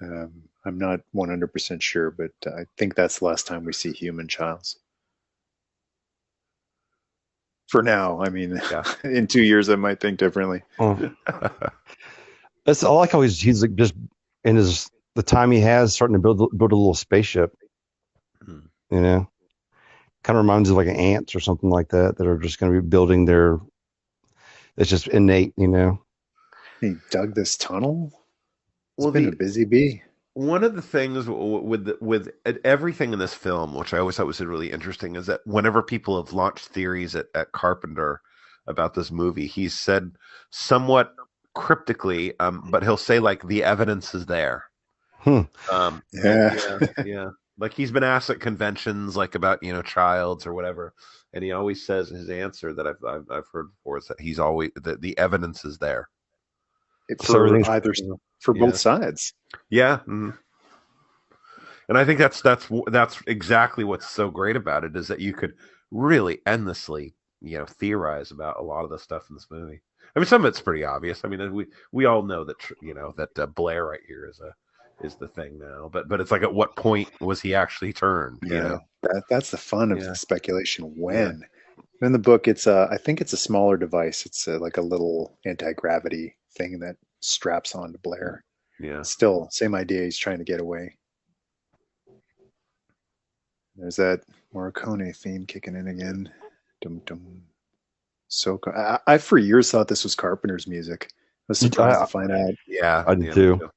I'm not 100% sure, but I think that's the last time we see human Childs. For now, I mean, in 2 years I might think differently. That's I like how he's like just in the time he has starting to build a little spaceship. Kind of reminds me of like ants or something like that are just going to be building their. It's just innate, He dug this tunnel. It's been a busy bee. One of the things with everything in this film, which I always thought was really interesting, is that whenever people have launched theories at Carpenter about this movie, he's said somewhat cryptically, but he'll say like the evidence is there. Yeah. Like he's been asked at conventions, like about Childs or whatever, and he always says his answer that I've heard before is that he's always the evidence is there. for either for yeah. both sides. Yeah. Mm-hmm. And I think that's exactly what's so great about it, is that you could really endlessly, theorize about a lot of the stuff in this movie. I mean, some of it's pretty obvious. I mean, we all know that that Blair right here is the thing now. But it's like, at what point was he actually turned? Yeah, that's the fun of the speculation. When in the book, it's I think it's a smaller device. It's like a little anti-gravity thing that straps onto Blair. Yeah. Still, same idea. He's trying to get away. There's that Morricone theme kicking in again. Dum dum. So I for years thought this was Carpenter's music. I was surprised to find out. Yeah, I did too.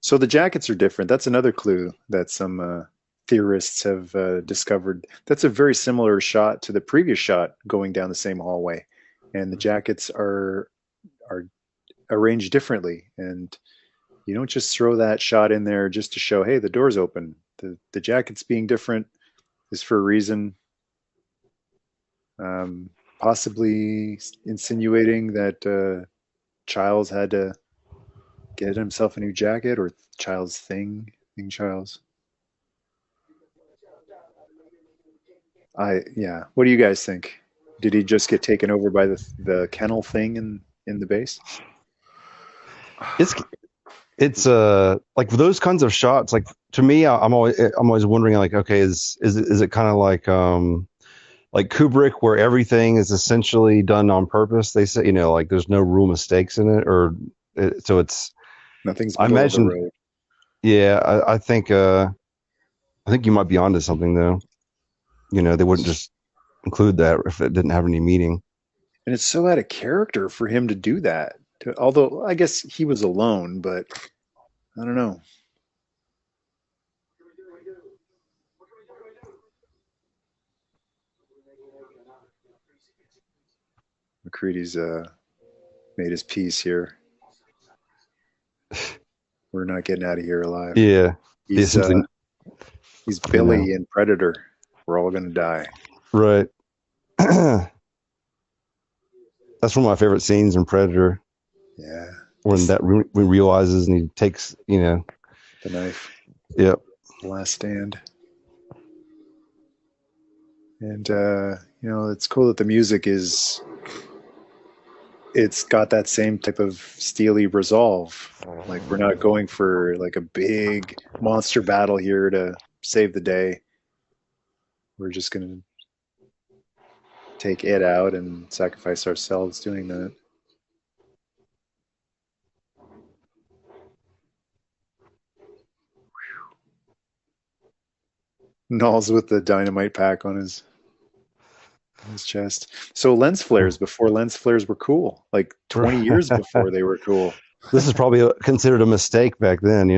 So the jackets are different. That's another clue that some theorists have discovered. That's a very similar shot to the previous shot going down the same hallway, and the jackets are arranged differently. And you don't just throw that shot in there just to show, hey, the door's open. The jackets being different is for a reason. Possibly insinuating that Childs had to get himself a new jacket, or Childs thing Childs. What do you guys think? Did he just get taken over by the kennel thing in the base? It's like for those kinds of shots, like to me, I'm always wondering, like, okay, is it kind of like Kubrick, where everything is essentially done on purpose? They say, like there's no real mistakes in it, so it's nothing's. I imagine. Yeah, I think you might be onto something though. They wouldn't just include that if it didn't have any meaning. And it's so out of character for him to do that. Although I guess he was alone, but I don't know. McCready's made his peace here. We're not getting out of here alive. Yeah. He's Billy in Predator. We're all going to die. Right. That's one of my favorite scenes in Predator. Yeah. When that realizes and he takes, the knife. Yep. Last stand. And, it's cool that the music it's got that same type of steely resolve. Like, we're not going for like a big monster battle here to save the day. We're just going to take it out and sacrifice ourselves doing that. Knowles with the dynamite pack on his chest. So lens flares before lens flares were cool, like 20 years before they were cool. This is probably considered a mistake back then,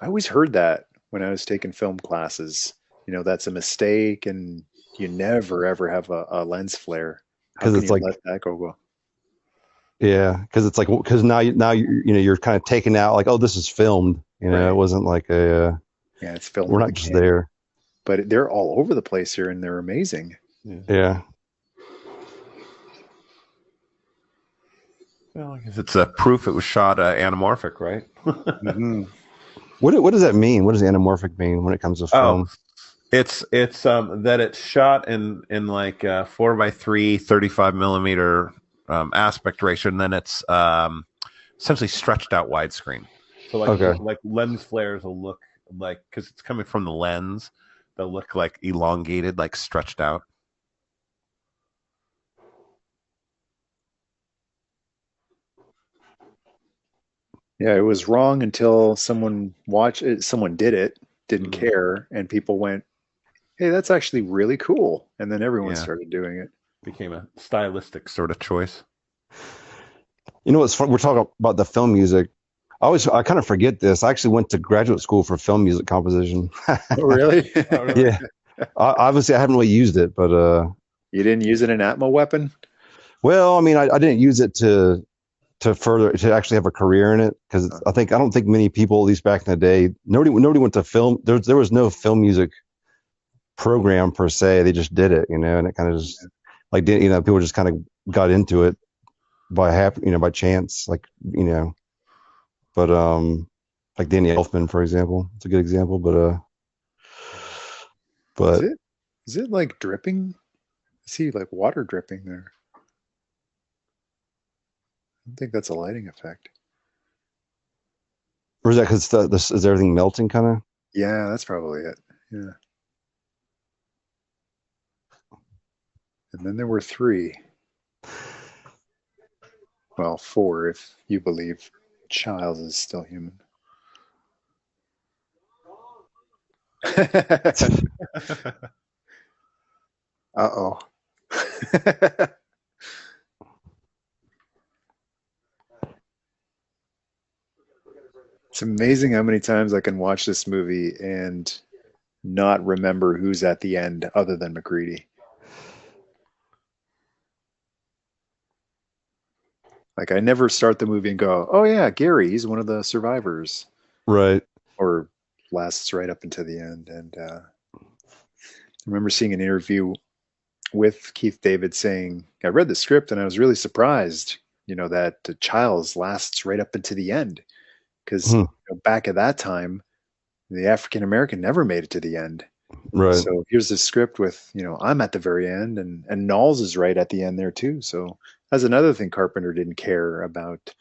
I always heard that when I was taking film classes. That's a mistake, and you never ever have a lens flare. Because it's like, let that go. Yeah, because it's like, because now you're kind of taken out, like, oh, this is filmed. Right. It wasn't like a. Yeah, it's filmed. We're not just there. But they're all over the place here, and they're amazing. Yeah. Well, I guess it's a proof it was shot anamorphic, right? Mm-hmm. What does that mean? What does anamorphic mean when it comes to film? It's that it's shot in like 4:3 35 millimeter aspect ratio, and then it's essentially stretched out widescreen. So like lens flares will look like, because it's coming from the lens, they'll look like elongated, like stretched out. Yeah, it was wrong until someone watched it. Someone did it, didn't care, and people went, "Hey, that's actually really cool." And then everyone started doing it. Became a stylistic sort of choice. What's fun? We're talking about the film music. I kind of forget this. I actually went to graduate school for film music composition. Oh, really? Yeah. Obviously, I haven't really used it, but you didn't use it in Atmo Weapon? Well, I mean, I didn't use it to actually have a career in it, because I don't think many people, at least back in the day, nobody went to film. There was no film music program per se. They just did it, and it kind of just like people just kind of got into it. by chance, like, but like Danny Elfman, for example, it's a good example. Is But it like dripping? I see like water dripping there. I don't think that's a lighting effect. or is that because this is everything melting kind of? Yeah, that's probably it. Yeah. And then there were 3. Well, 4 if you believe Childs is still human. Uh-oh. It's amazing how many times I can watch this movie and not remember who's at the end other than McCready. Like, I never start the movie and go, oh yeah, Gary, he's one of the survivors. Right. Or lasts right up until the end. And I remember seeing an interview with Keith David saying, I read the script and I was really surprised, that Childs lasts right up into the end. Because back at that time, the African American never made it to the end. Right. So here's the script with, I'm at the very end, and Knowles is right at the end there too. So that's another thing Carpenter didn't care about,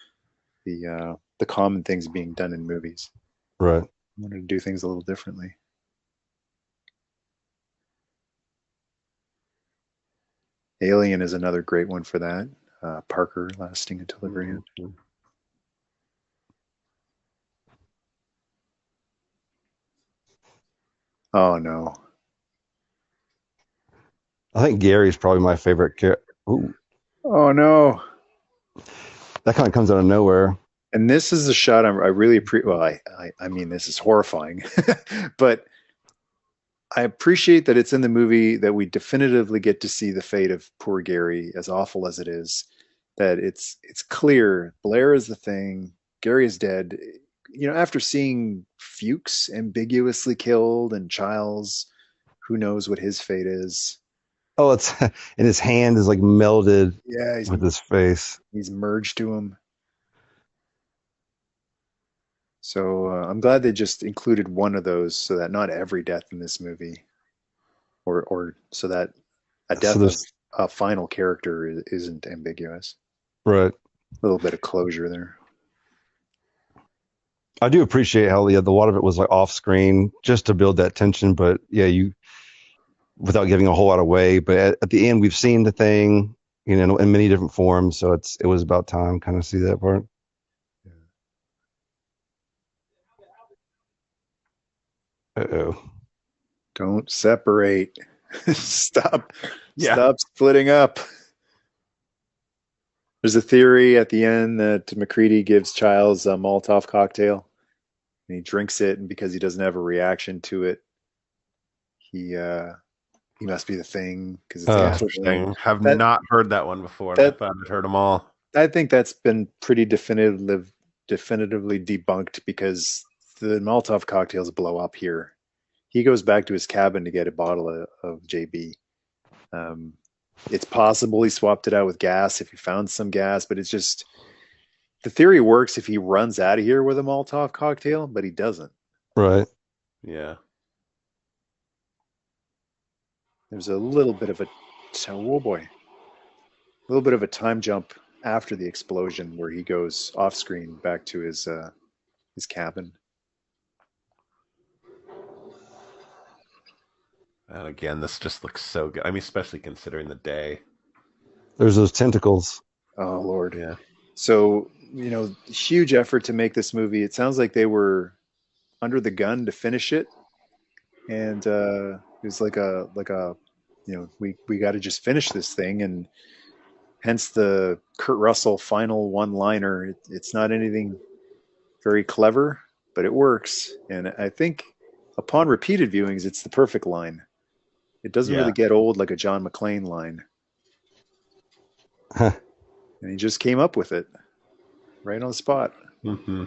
the common things being done in movies. Right. He wanted to do things a little differently. Alien is another great one for that. Parker lasting until the very end. Oh no. I think Gary's probably my favorite character. Oh no. That kind of comes out of nowhere. And this is a shot I really appreciate. Well, I mean, this is horrifying, but I appreciate that it's in the movie that we definitively get to see the fate of poor Gary, as awful as it is. That it's clear Blair is the thing, Gary is dead. After seeing Fuchs ambiguously killed and Childs, who knows what his fate is. Oh, it's and his hand is like melded with his face. He's merged to him. So I'm glad they just included one of those so that not every death in this movie, or so that a death of a final character isn't ambiguous. Right. A little bit of closure there. I do appreciate how a lot of it was like off screen just to build that tension, but yeah, without giving a whole lot away. But at the end, we've seen the thing, in many different forms. So it was about time kind of see that part. Uh-oh. Don't separate. Stop splitting up. There's a theory at the end that McCready gives Childs a Molotov cocktail and he drinks it, and because he doesn't have a reaction to it, he must be the thing because it's interesting. Have not heard that one before. I thought I'd heard them all. I think that's been pretty definitively debunked because the Molotov cocktails blow up here. He goes back to his cabin to get a bottle of JB. It's possible he swapped it out with gas if he found some gas, but it's just the theory works if he runs out of here with a Molotov cocktail, but he doesn't. Right. Yeah. There's a little bit of a little bit of a time jump after the explosion where he goes off screen back to his cabin. And again, this just looks so good. I mean, especially considering the day. There's those tentacles. Oh, Lord. Yeah. So, huge effort to make this movie. It sounds like they were under the gun to finish it. And it was like a we got to just finish this thing. And hence the Kurt Russell final one-liner. It's not anything very clever, but it works. And I think upon repeated viewings, it's the perfect line. It doesn't really get old like a John McClane line. Huh. And he just came up with it right on the spot. Mm-hmm.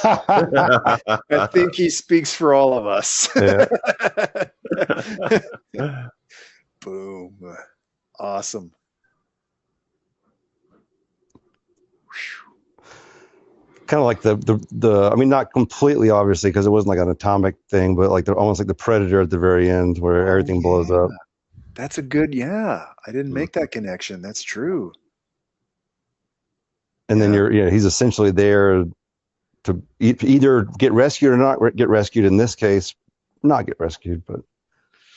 I think he speaks for all of us. Yeah. Boom. Awesome. Kind of like the I mean, not completely obviously because it wasn't like an atomic thing, but like almost like the Predator at the very end where everything blows up. That's a good, I didn't make that connection. That's true. And then he's essentially there to either get rescued or not get rescued. In this case, not get rescued, but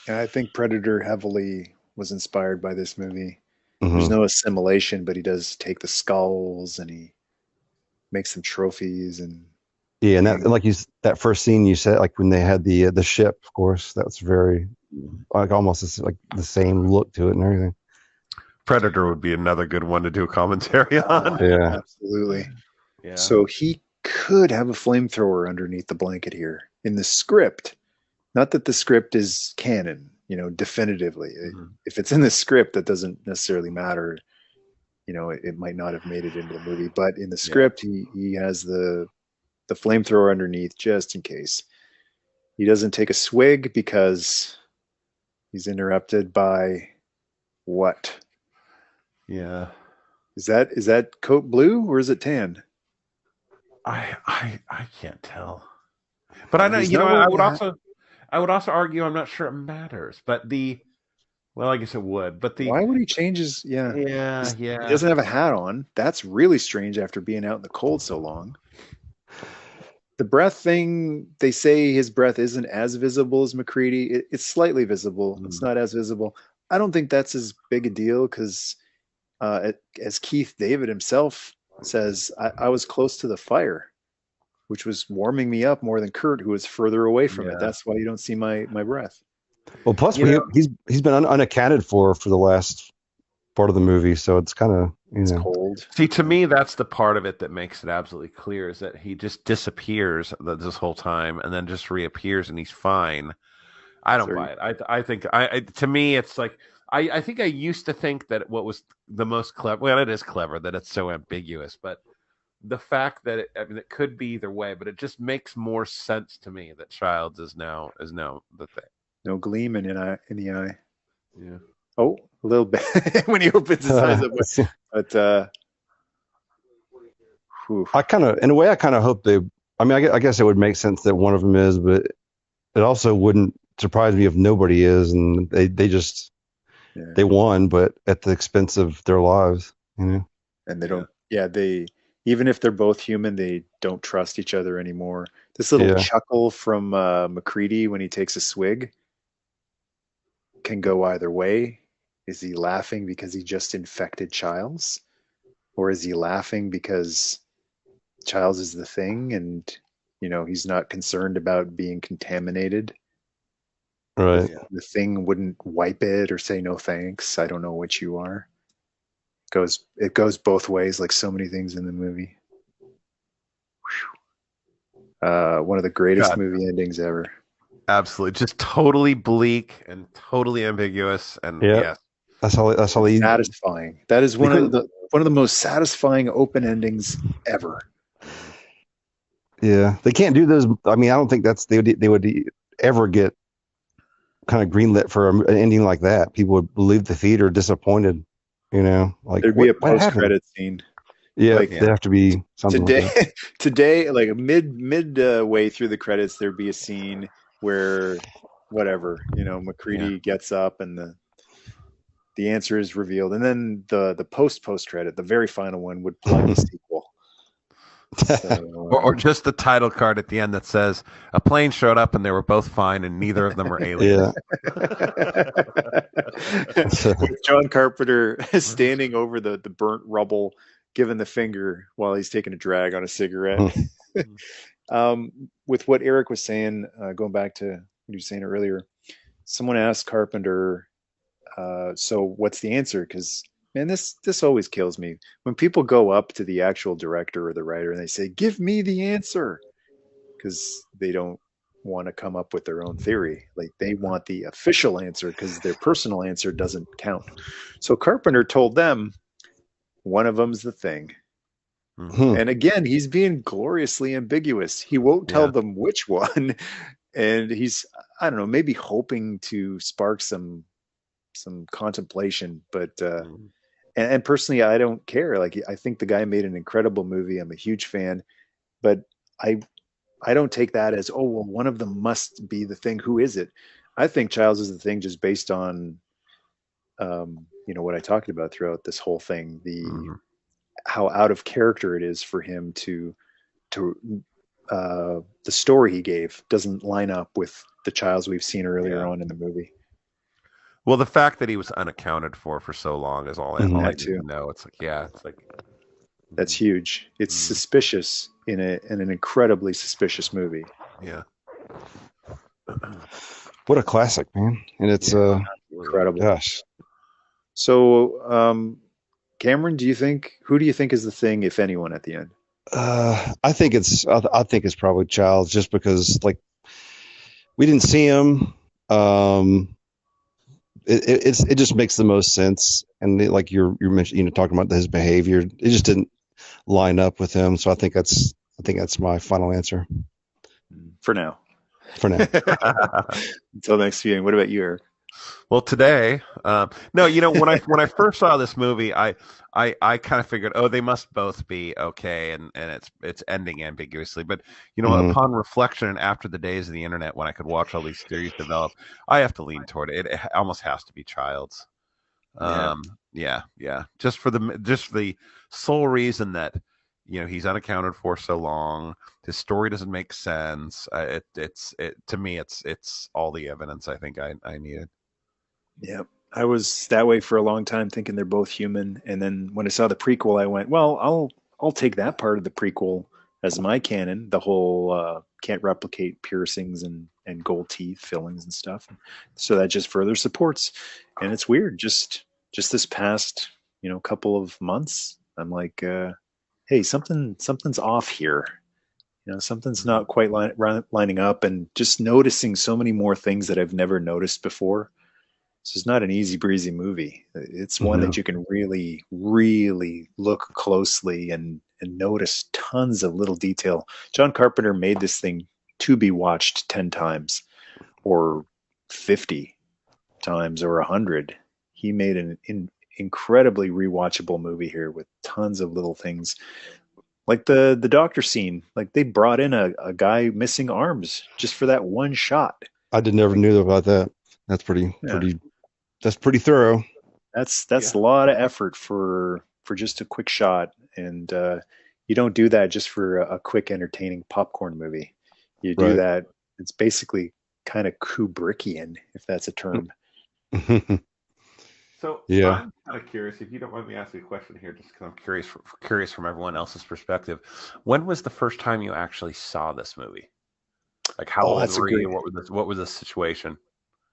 I think Predator heavily was inspired by this movie. There's no assimilation, but he does take the skulls and he makes some trophies and and like that first scene you said, like when they had the ship, of course, that's very like almost like the same look to it and everything. Predator would be another good one to do a commentary on. Yeah, absolutely. Yeah. So he could have a flamethrower underneath the blanket here in the script. Not that the script is canon, definitively. If it's in the script, that doesn't necessarily matter. It might not have made it into the movie, but in the script, he has the flamethrower underneath just in case. He doesn't take a swig because he's interrupted by what? Yeah. Is that coat blue or is it tan? I can't tell. But I know, I would also argue I'm not sure it matters. But I guess it would. But why would he change his He doesn't have a hat on. That's really strange after being out in the cold so long. The breath thing, they say his breath isn't as visible as MacReady. It's slightly visible. It's not as visible. I don't think that's as big a deal because as Keith David himself says, I was close to the fire, which was warming me up more than Kurt, who was further away from it. That's why you don't see my breath. Well, plus he's been unaccounted for the last part of the movie, so it's kind of it's cold. See, to me, that's the part of it that makes it absolutely clear is that he just disappears this whole time and then just reappears and he's fine. I don't buy it. I think to me, it's like I think I used to think that what was the most clever. Well, it is clever that it's so ambiguous, but the fact that it could be either way, but it just makes more sense to me that Childs is now the thing. No gleam in the eye. Yeah. Oh, a little bit when he opens his eyes up. But I kind of hope they. I mean, I guess it would make sense that one of them is, but it also wouldn't surprise me if nobody is, and they just they won, but at the expense of their lives, And they don't. Yeah, they even if they're both human, they don't trust each other anymore. This little chuckle from MacReady when he takes a swig can go either way. Is he laughing because he just infected Childs? Or is he laughing because Childs is the thing and, he's not concerned about being contaminated? Right. The thing wouldn't wipe it or say no thanks. I don't know which you are. It goes both ways like so many things in the movie. One of the greatest movie endings ever. Absolutely, just totally bleak and totally ambiguous, and that's all. Satisfying. That is one of the most satisfying open endings ever. Yeah, they can't do those. I mean, I don't think they would ever get kind of greenlit for an ending like that. People would leave the theater disappointed. Like there'd be a post-credit scene. Yeah, they have to be something today, like midway through the credits, there'd be a scene where MacReady gets up and the answer is revealed, and then the post credit, the very final one, would plug the sequel. So, or just the title card at the end that says a plane showed up and they were both fine and neither of them were aliens. With John Carpenter standing over the burnt rubble, giving the finger while he's taking a drag on a cigarette. With what Eric was saying, going back to what he was saying earlier, someone asked Carpenter, so what's the answer? Because man, this always kills me when people go up to the actual director or the writer and they say, "Give me the answer," because they don't want to come up with their own theory. Like they want the official answer because their personal answer doesn't count. So Carpenter told them one of them's the thing. And again, he's being gloriously ambiguous. He won't tell them which one, and he's, I don't know, maybe hoping to spark some some contemplation. But and personally, I don't care. Like, I think the guy made an incredible movie. I'm a huge fan, but I I don't take that as, oh well, one of them must be the thing. Who is it? I think Childs is the thing just based on what I talked about throughout this whole thing, how out of character it is for him to the story he gave doesn't line up with the Childs we've seen earlier on in the movie. Well, the fact that he was unaccounted for so long is all I need to know. It's like, that's huge. It's suspicious in an incredibly suspicious movie. Yeah. What a classic, man. And it's incredible. Gosh. So, Cameron, who do you think is the thing, if anyone, at the end? I think it's probably Childs, just because like we didn't see him. It just makes the most sense, and like you're mentioning, talking about his behavior, it just didn't line up with him. So I think that's my final answer for now. Until next viewing. What about you, Eric? Well, today, no, when I first saw this movie, I kind of figured, oh, they must both be okay, and it's ending ambiguously. But upon reflection and after the days of the internet, when I could watch all these theories develop, I have to lean toward it. It almost has to be Childs. Yeah. Just for the sole reason that he's unaccounted for so long. His story doesn't make sense. To me, it's all the evidence I think I needed. Yeah, I was that way for a long time, thinking they're both human. And then when I saw the prequel, I went, well, I'll take that part of the prequel as my canon. The whole can't replicate piercings and gold teeth fillings and stuff. So that just further supports. And it's weird. Just this past couple of months, I'm like, hey, something's off here. Something's not quite lining up, and just noticing so many more things that I've never noticed before. So it's not an easy breezy movie. It's one that you can really, really look closely and notice tons of little detail. John Carpenter made this thing to be watched 10 times or 50 times or 100. He made an incredibly rewatchable movie here with tons of little things. Like the doctor scene, like they brought in a guy missing arms just for that one shot. I never knew about that. That's pretty thorough. That's a lot of effort for just a quick shot, and you don't do that just for a quick entertaining popcorn movie. You do that. It's basically kind of Kubrickian, if that's a term. So I'm kind of curious, if you don't mind me asking a question here, just because I'm curious from everyone else's perspective. When was the first time you actually saw this movie? Like, how old were you? What was the situation?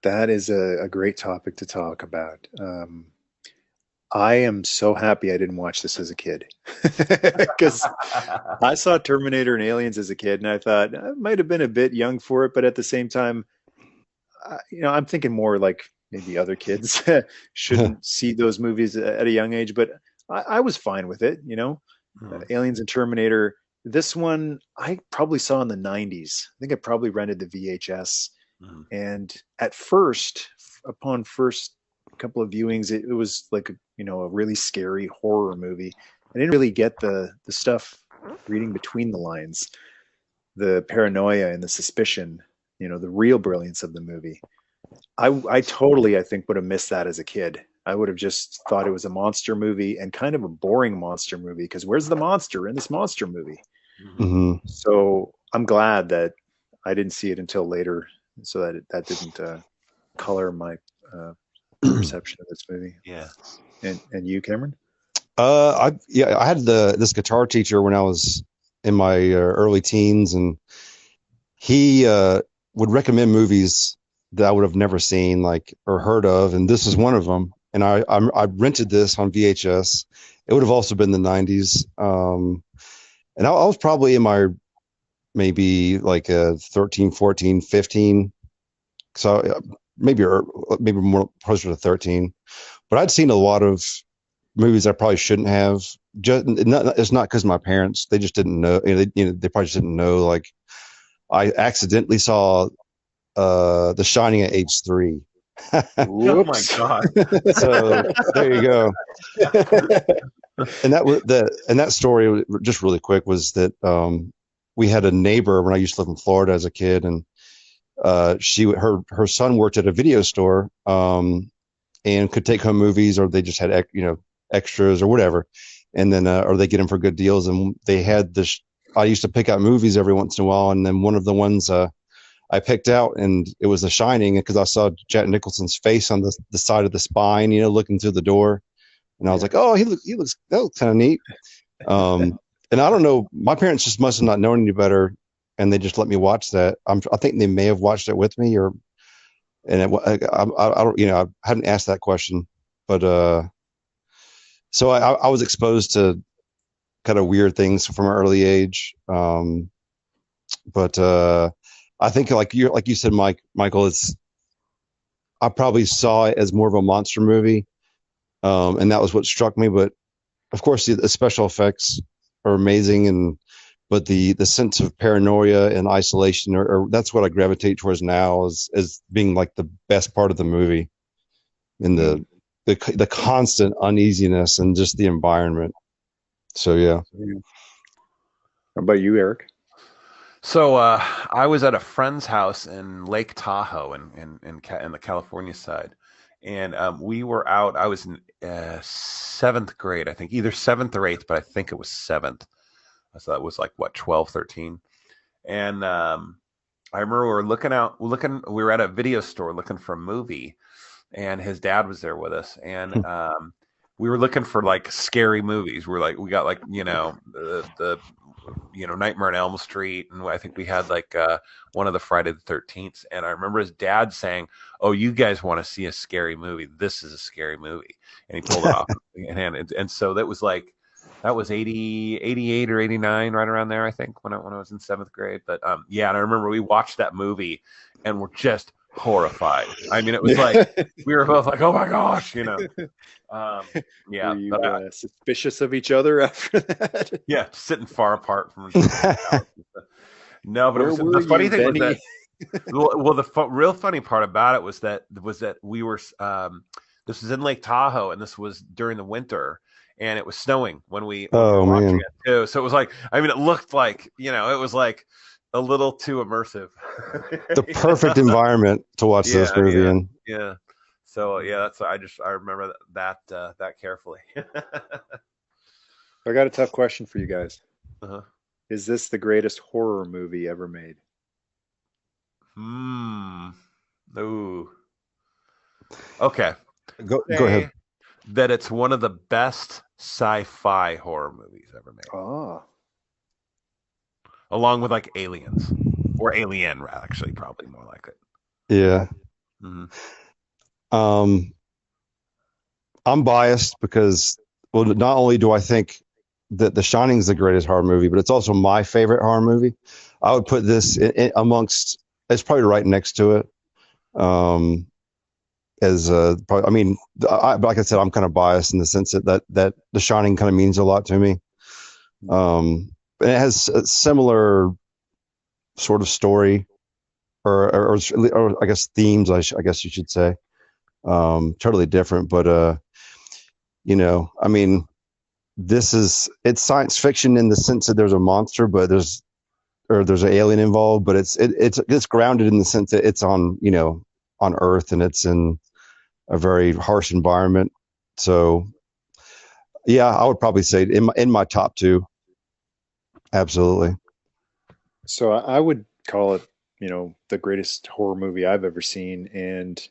That is a great topic to talk about. I am so happy I didn't watch this as a kid, because I saw Terminator and Aliens as a kid, and I thought I might have been a bit young for it, but at the same time, I'm thinking more like maybe other kids shouldn't see those movies at a young age, but I was fine with it. Aliens and Terminator. This one I probably saw in the 90s. I think I probably rented the VHS. And at first, upon first couple of viewings, it was like a really scary horror movie. I didn't really get the stuff reading between the lines, the paranoia and the suspicion, the real brilliance of the movie. I totally, I think, would have missed that as a kid. I would have just thought it was a monster movie, and kind of a boring monster movie, because where's the monster in this monster movie? So I'm glad that I didn't see it until later, so that didn't color my perception of this movie. Yeah. And you, Cameron? I had this guitar teacher when I was in my early teens, and he would recommend movies that I would have never seen, or heard of, and this is one of them. And I rented this on VHS. It would have also been the 90s, and I was probably in my maybe 13, 14, 15. So maybe more closer to 13. But I'd seen a lot of movies I probably shouldn't have. It's not because my parents, they just didn't know. They probably just didn't know. Like, I accidentally saw The Shining at age 3, Oh my Whoops. God. So there you go. And that story, just really quick, was that we had a neighbor when I used to live in Florida as a kid, and her son worked at a video store, and could take home movies, or they just had extras or whatever, and then or they get them for good deals, and they had this. I used to pick out movies every once in a while, and then one of the ones I picked out, and it was The Shining, because I saw Jack Nicholson's face on the side of the spine, looking through the door, and I was like, oh, that looks kind of neat. And I don't know, my parents just must have not known any better, and they just let me watch that. I think they may have watched it with me, I don't, I hadn't asked that question, but so I was exposed to kind of weird things from an early age. But I think like you said, Michael, I probably saw it as more of a monster movie, and that was what struck me. But of course, the special effects are amazing, but the sense of paranoia and isolation, or that's what I gravitate towards now, as being like the best part of the movie, and the constant uneasiness and just the environment. So yeah. How about you, Eric? So I was at a friend's house in Lake Tahoe in the California side, and we were out. I was in seventh grade, I think, either seventh or eighth, but I think it was seventh. So that was like what, 12, 13. And I remember we were at a video store looking for a movie, and his dad was there with us, and we were looking for like scary movies. We got like the Nightmare on Elm Street, and I think we had like one of the Friday the 13th. And I remember his dad saying, "Oh, you guys want to see a scary movie? This is a scary movie." And he pulled it off, and so that was 80, 88 or 89, right around there, I think, when I was in seventh grade. But yeah, and I remember we watched that movie and we're just horrified. I mean, it was like we were both like, "Oh my gosh," Yeah. Were you suspicious of each other after that? Yeah, sitting far apart from each other. No, but the funny thing was that. Well, the real funny part about it was that we were. This was in Lake Tahoe, and this was during the winter, and it was snowing when we were watching it too. So it was like, I mean, it looked like it was like a little too immersive. The perfect environment to watch this movie in. Yeah. So yeah, I remember that carefully. I got a tough question for you guys. Uh-huh. Is this the greatest horror movie ever made? Ooh. Okay. Go ahead. That it's one of the best sci-fi horror movies ever made. Oh. Along with like Aliens, or Alien, actually, probably more like it. Yeah. Mm-hmm. I'm biased because, well, not only do I think that The Shining is the greatest horror movie, but it's also my favorite horror movie. I would put this amongst. It's probably right next to it. I mean, like I said, I'm kind of biased in the sense that The Shining kind of means a lot to me. And it has a similar sort of story, or I guess themes. I guess you should say, totally different. But I mean, it's science fiction in the sense that there's a monster, but there's an alien involved. But it's grounded in the sense that it's on Earth, and it's in a very harsh environment. So yeah, I would probably say in my top two. Absolutely. So I would call it, the greatest horror movie I've ever seen. And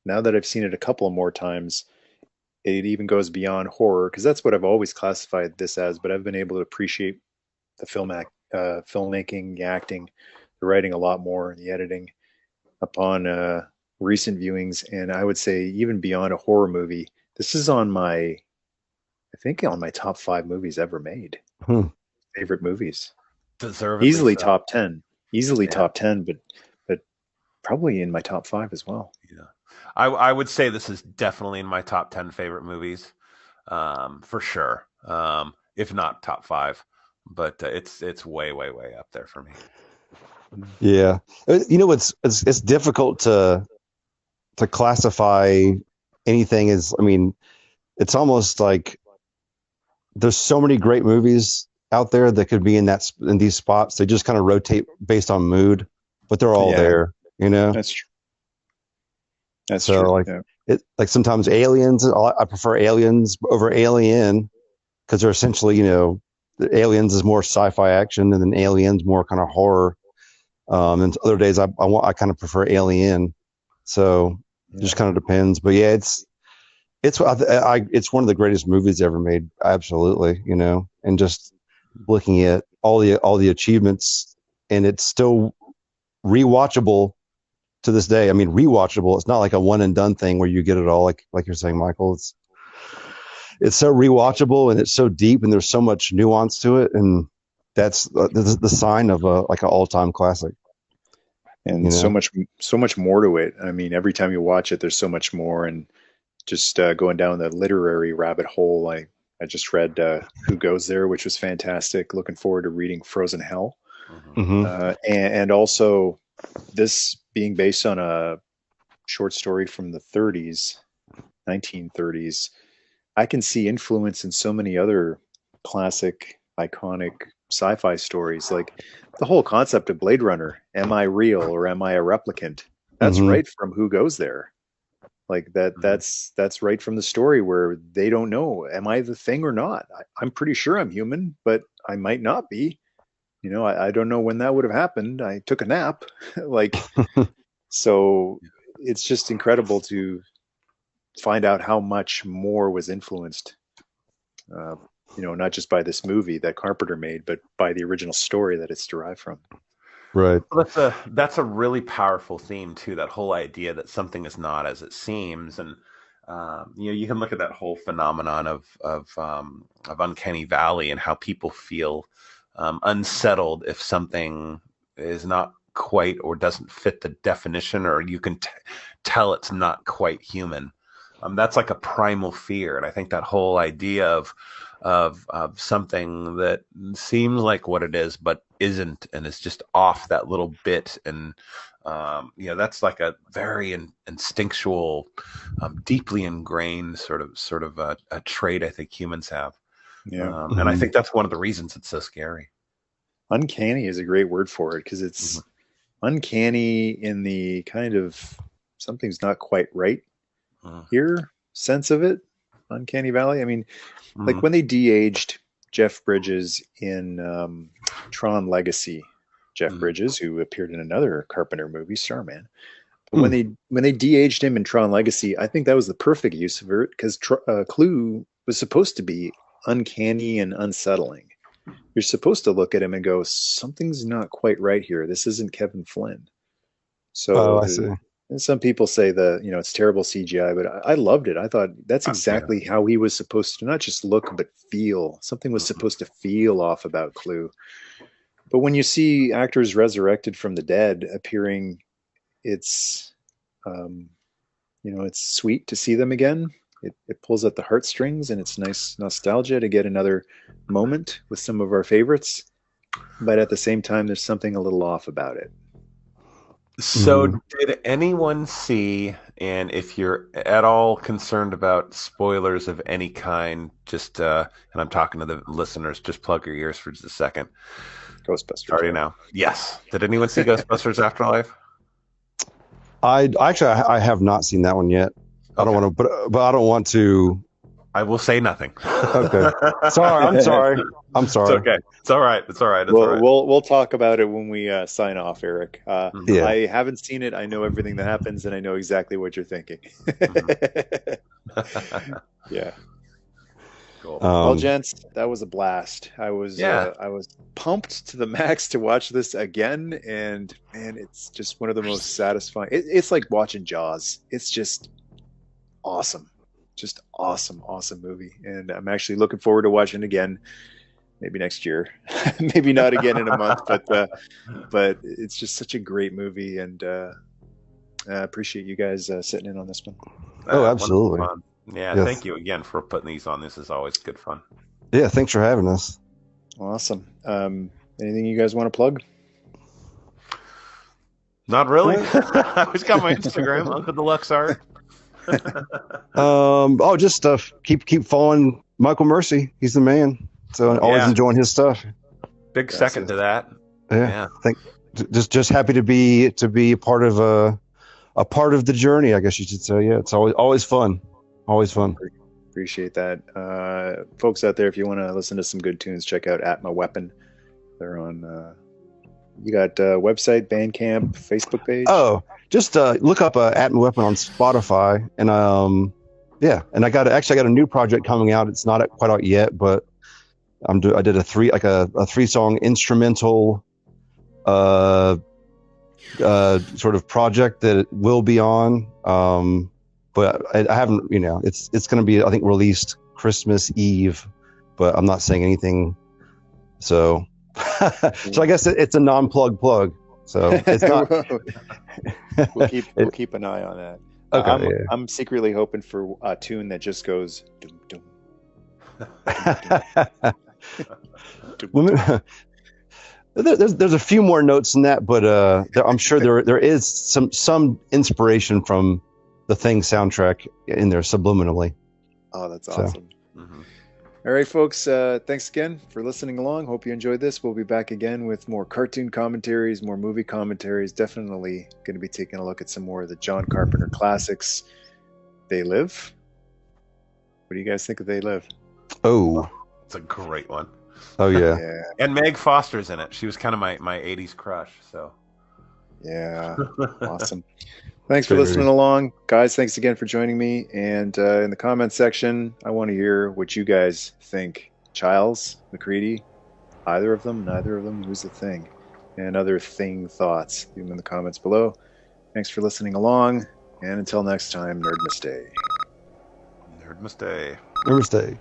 now that I've seen it a couple of more times, it even goes beyond horror, because that's what I've always classified this as. But I've been able to appreciate the filmmaking, the acting, the writing a lot more, the editing upon recent viewings. And I would say even beyond a horror movie, this is on my top 5 movies ever made. Favorite movies. Easily so. Top 10. Top 10, but probably in my top 5 as well. Yeah. I would say this is definitely in my top 10 favorite movies. For sure. If not top 5. But it's way, way, way up there for me. Yeah. It's difficult to to classify anything as, I mean, it's almost like there's so many great movies out there that could be in these spots. They just kind of rotate based on mood, but they're all Yeah, there, you know? that's true. That's So true. like Yeah. like sometimes Aliens, I prefer Aliens over Alien because they're essentially, the Aliens is more sci-fi action and then Aliens more kind of horror. And other days I kind of prefer Alien. So it just kind of depends. But yeah, it's it's one of the greatest movies ever made. Absolutely, and just looking at all the achievements, and it's still rewatchable to this day. I mean, rewatchable. It's not like a one and done thing where you get it all, like you're saying, Michael. It's so rewatchable and it's so deep and there's so much nuance to it, and that's the sign of like an all time classic. And so much more to it. I mean, every time you watch it, there's so much more. And just going down the literary rabbit hole, I just read Who Goes There, which was fantastic. Looking forward to reading Frozen Hell. Mm-hmm. And also this being based on a short story from the 30s, 1930s. I can see influence in so many other classic, iconic sci-fi stories. Like the whole concept of Blade Runner. Am I real or am I a replicant? That's Mm-hmm. right from Who Goes There. Like that's right from the story where they don't know, am I the thing or not? I'm pretty sure I'm human, but I might not be. I don't know when that would have happened. I took a nap. Like, so it's just incredible to find out how much more was influenced, not just by this movie that Carpenter made, but by the original story that it's derived from. Right. Well, that's a really powerful theme too. That whole idea that something is not as it seems, and you can look at that whole phenomenon of uncanny valley and how people feel unsettled if something is not quite or doesn't fit the definition, or you can tell it's not quite human. That's like a primal fear, and I think that whole idea of something that seems like what it is but isn't, and is just off that little bit, and that's like a very instinctual, deeply ingrained sort of a trait I think humans have. Yeah. And I think that's one of the reasons it's so scary. Uncanny is a great word for it, because it's uncanny in the kind of something's not quite right here sense of it. Uncanny Valley. I mean, like when they de-aged Jeff Bridges in Tron Legacy, Jeff Bridges, who appeared in another Carpenter movie, Starman. But when they de-aged him in Tron Legacy, I think that was the perfect use of it, because Clue was supposed to be uncanny and unsettling. You're supposed to look at him and go, something's not quite right here. This isn't Kevin Flynn. So I see. And some people say it's terrible CGI, but I loved it. I thought that's exactly how he was supposed to not just look, but feel. Something was supposed to feel off about Clue. But when you see actors resurrected from the dead appearing, it's, it's sweet to see them again. It pulls at the heartstrings, and it's nice nostalgia to get another moment with some of our favorites. But at the same time, there's something a little off about it. So did anyone see, and if you're at all concerned about spoilers of any kind, just, and I'm talking to the listeners, just plug your ears for just a second. Ghostbusters. Already now. Yes. Did anyone see Ghostbusters Afterlife? I have not seen that one yet. I don't want to, but I don't want to. I will say nothing. Okay. Sorry. I'm sorry. It's okay. It's all right. It's all right. It's all right. We'll talk about it when we sign off, Eric. Yeah. I haven't seen it. I know everything that happens, and I know exactly what you're thinking. Yeah. Cool. Well, gents, that was a blast. I was pumped to the max to watch this again, and man, it's just one of the most satisfying. It's like watching Jaws. It's just awesome. Just awesome movie, and I'm actually looking forward to watching it again, maybe next year, maybe not again in a month, but it's just such a great movie, and I appreciate you guys sitting in on this one. Oh, absolutely. Yeah, yes. Thank you again for putting these on. This is always good fun. Yeah, thanks for having us. Awesome. Anything you guys want to plug? Not really. I always got my Instagram, Uncle Deluxe Art. Just keep following Michael Mercy. He's the man. So always enjoying his stuff. Big second to that. Yeah. I think just happy to be a part of a part of the journey, I guess you should say. Yeah, it's always fun. Always fun. Appreciate that. Folks out there, if you want to listen to some good tunes, check out At My Weapon. They're on you got website, Bandcamp, Facebook page? Oh, just look up At My Weapon on Spotify, and and I got a new project coming out. It's not quite out yet, but I did a 3-song instrumental sort of project that it will be on. But I haven't, it's going to be, I think, released Christmas Eve, but I'm not saying anything. So, so I guess it's a non-plug. So it's not. we'll keep an eye on that. Okay. I'm secretly hoping for a tune that just goes. Dum, dum. There's a few more notes in that, but I'm sure there is some inspiration from the Thing soundtrack in there subliminally. Oh, that's awesome. All right, folks, thanks again for listening along. Hope you enjoyed this. We'll be back again with more cartoon commentaries, more movie commentaries. Definitely going to be taking a look at some more of the John Carpenter classics. They Live. What do you guys think of They Live? Oh, it's a great one. Oh yeah. And Meg Foster's in it. She was kind of my 80s crush. So yeah, awesome. Thanks for listening along, guys. Thanks again for joining me. And in the comment section, I want to hear what you guys think. Childs, McCready, either of them, neither of them, who's the Thing, and other Thing thoughts. Leave them in the comments below. Thanks for listening along, and until next time, Nerdmas Day. Nerdmas Day. Nerdmas Day.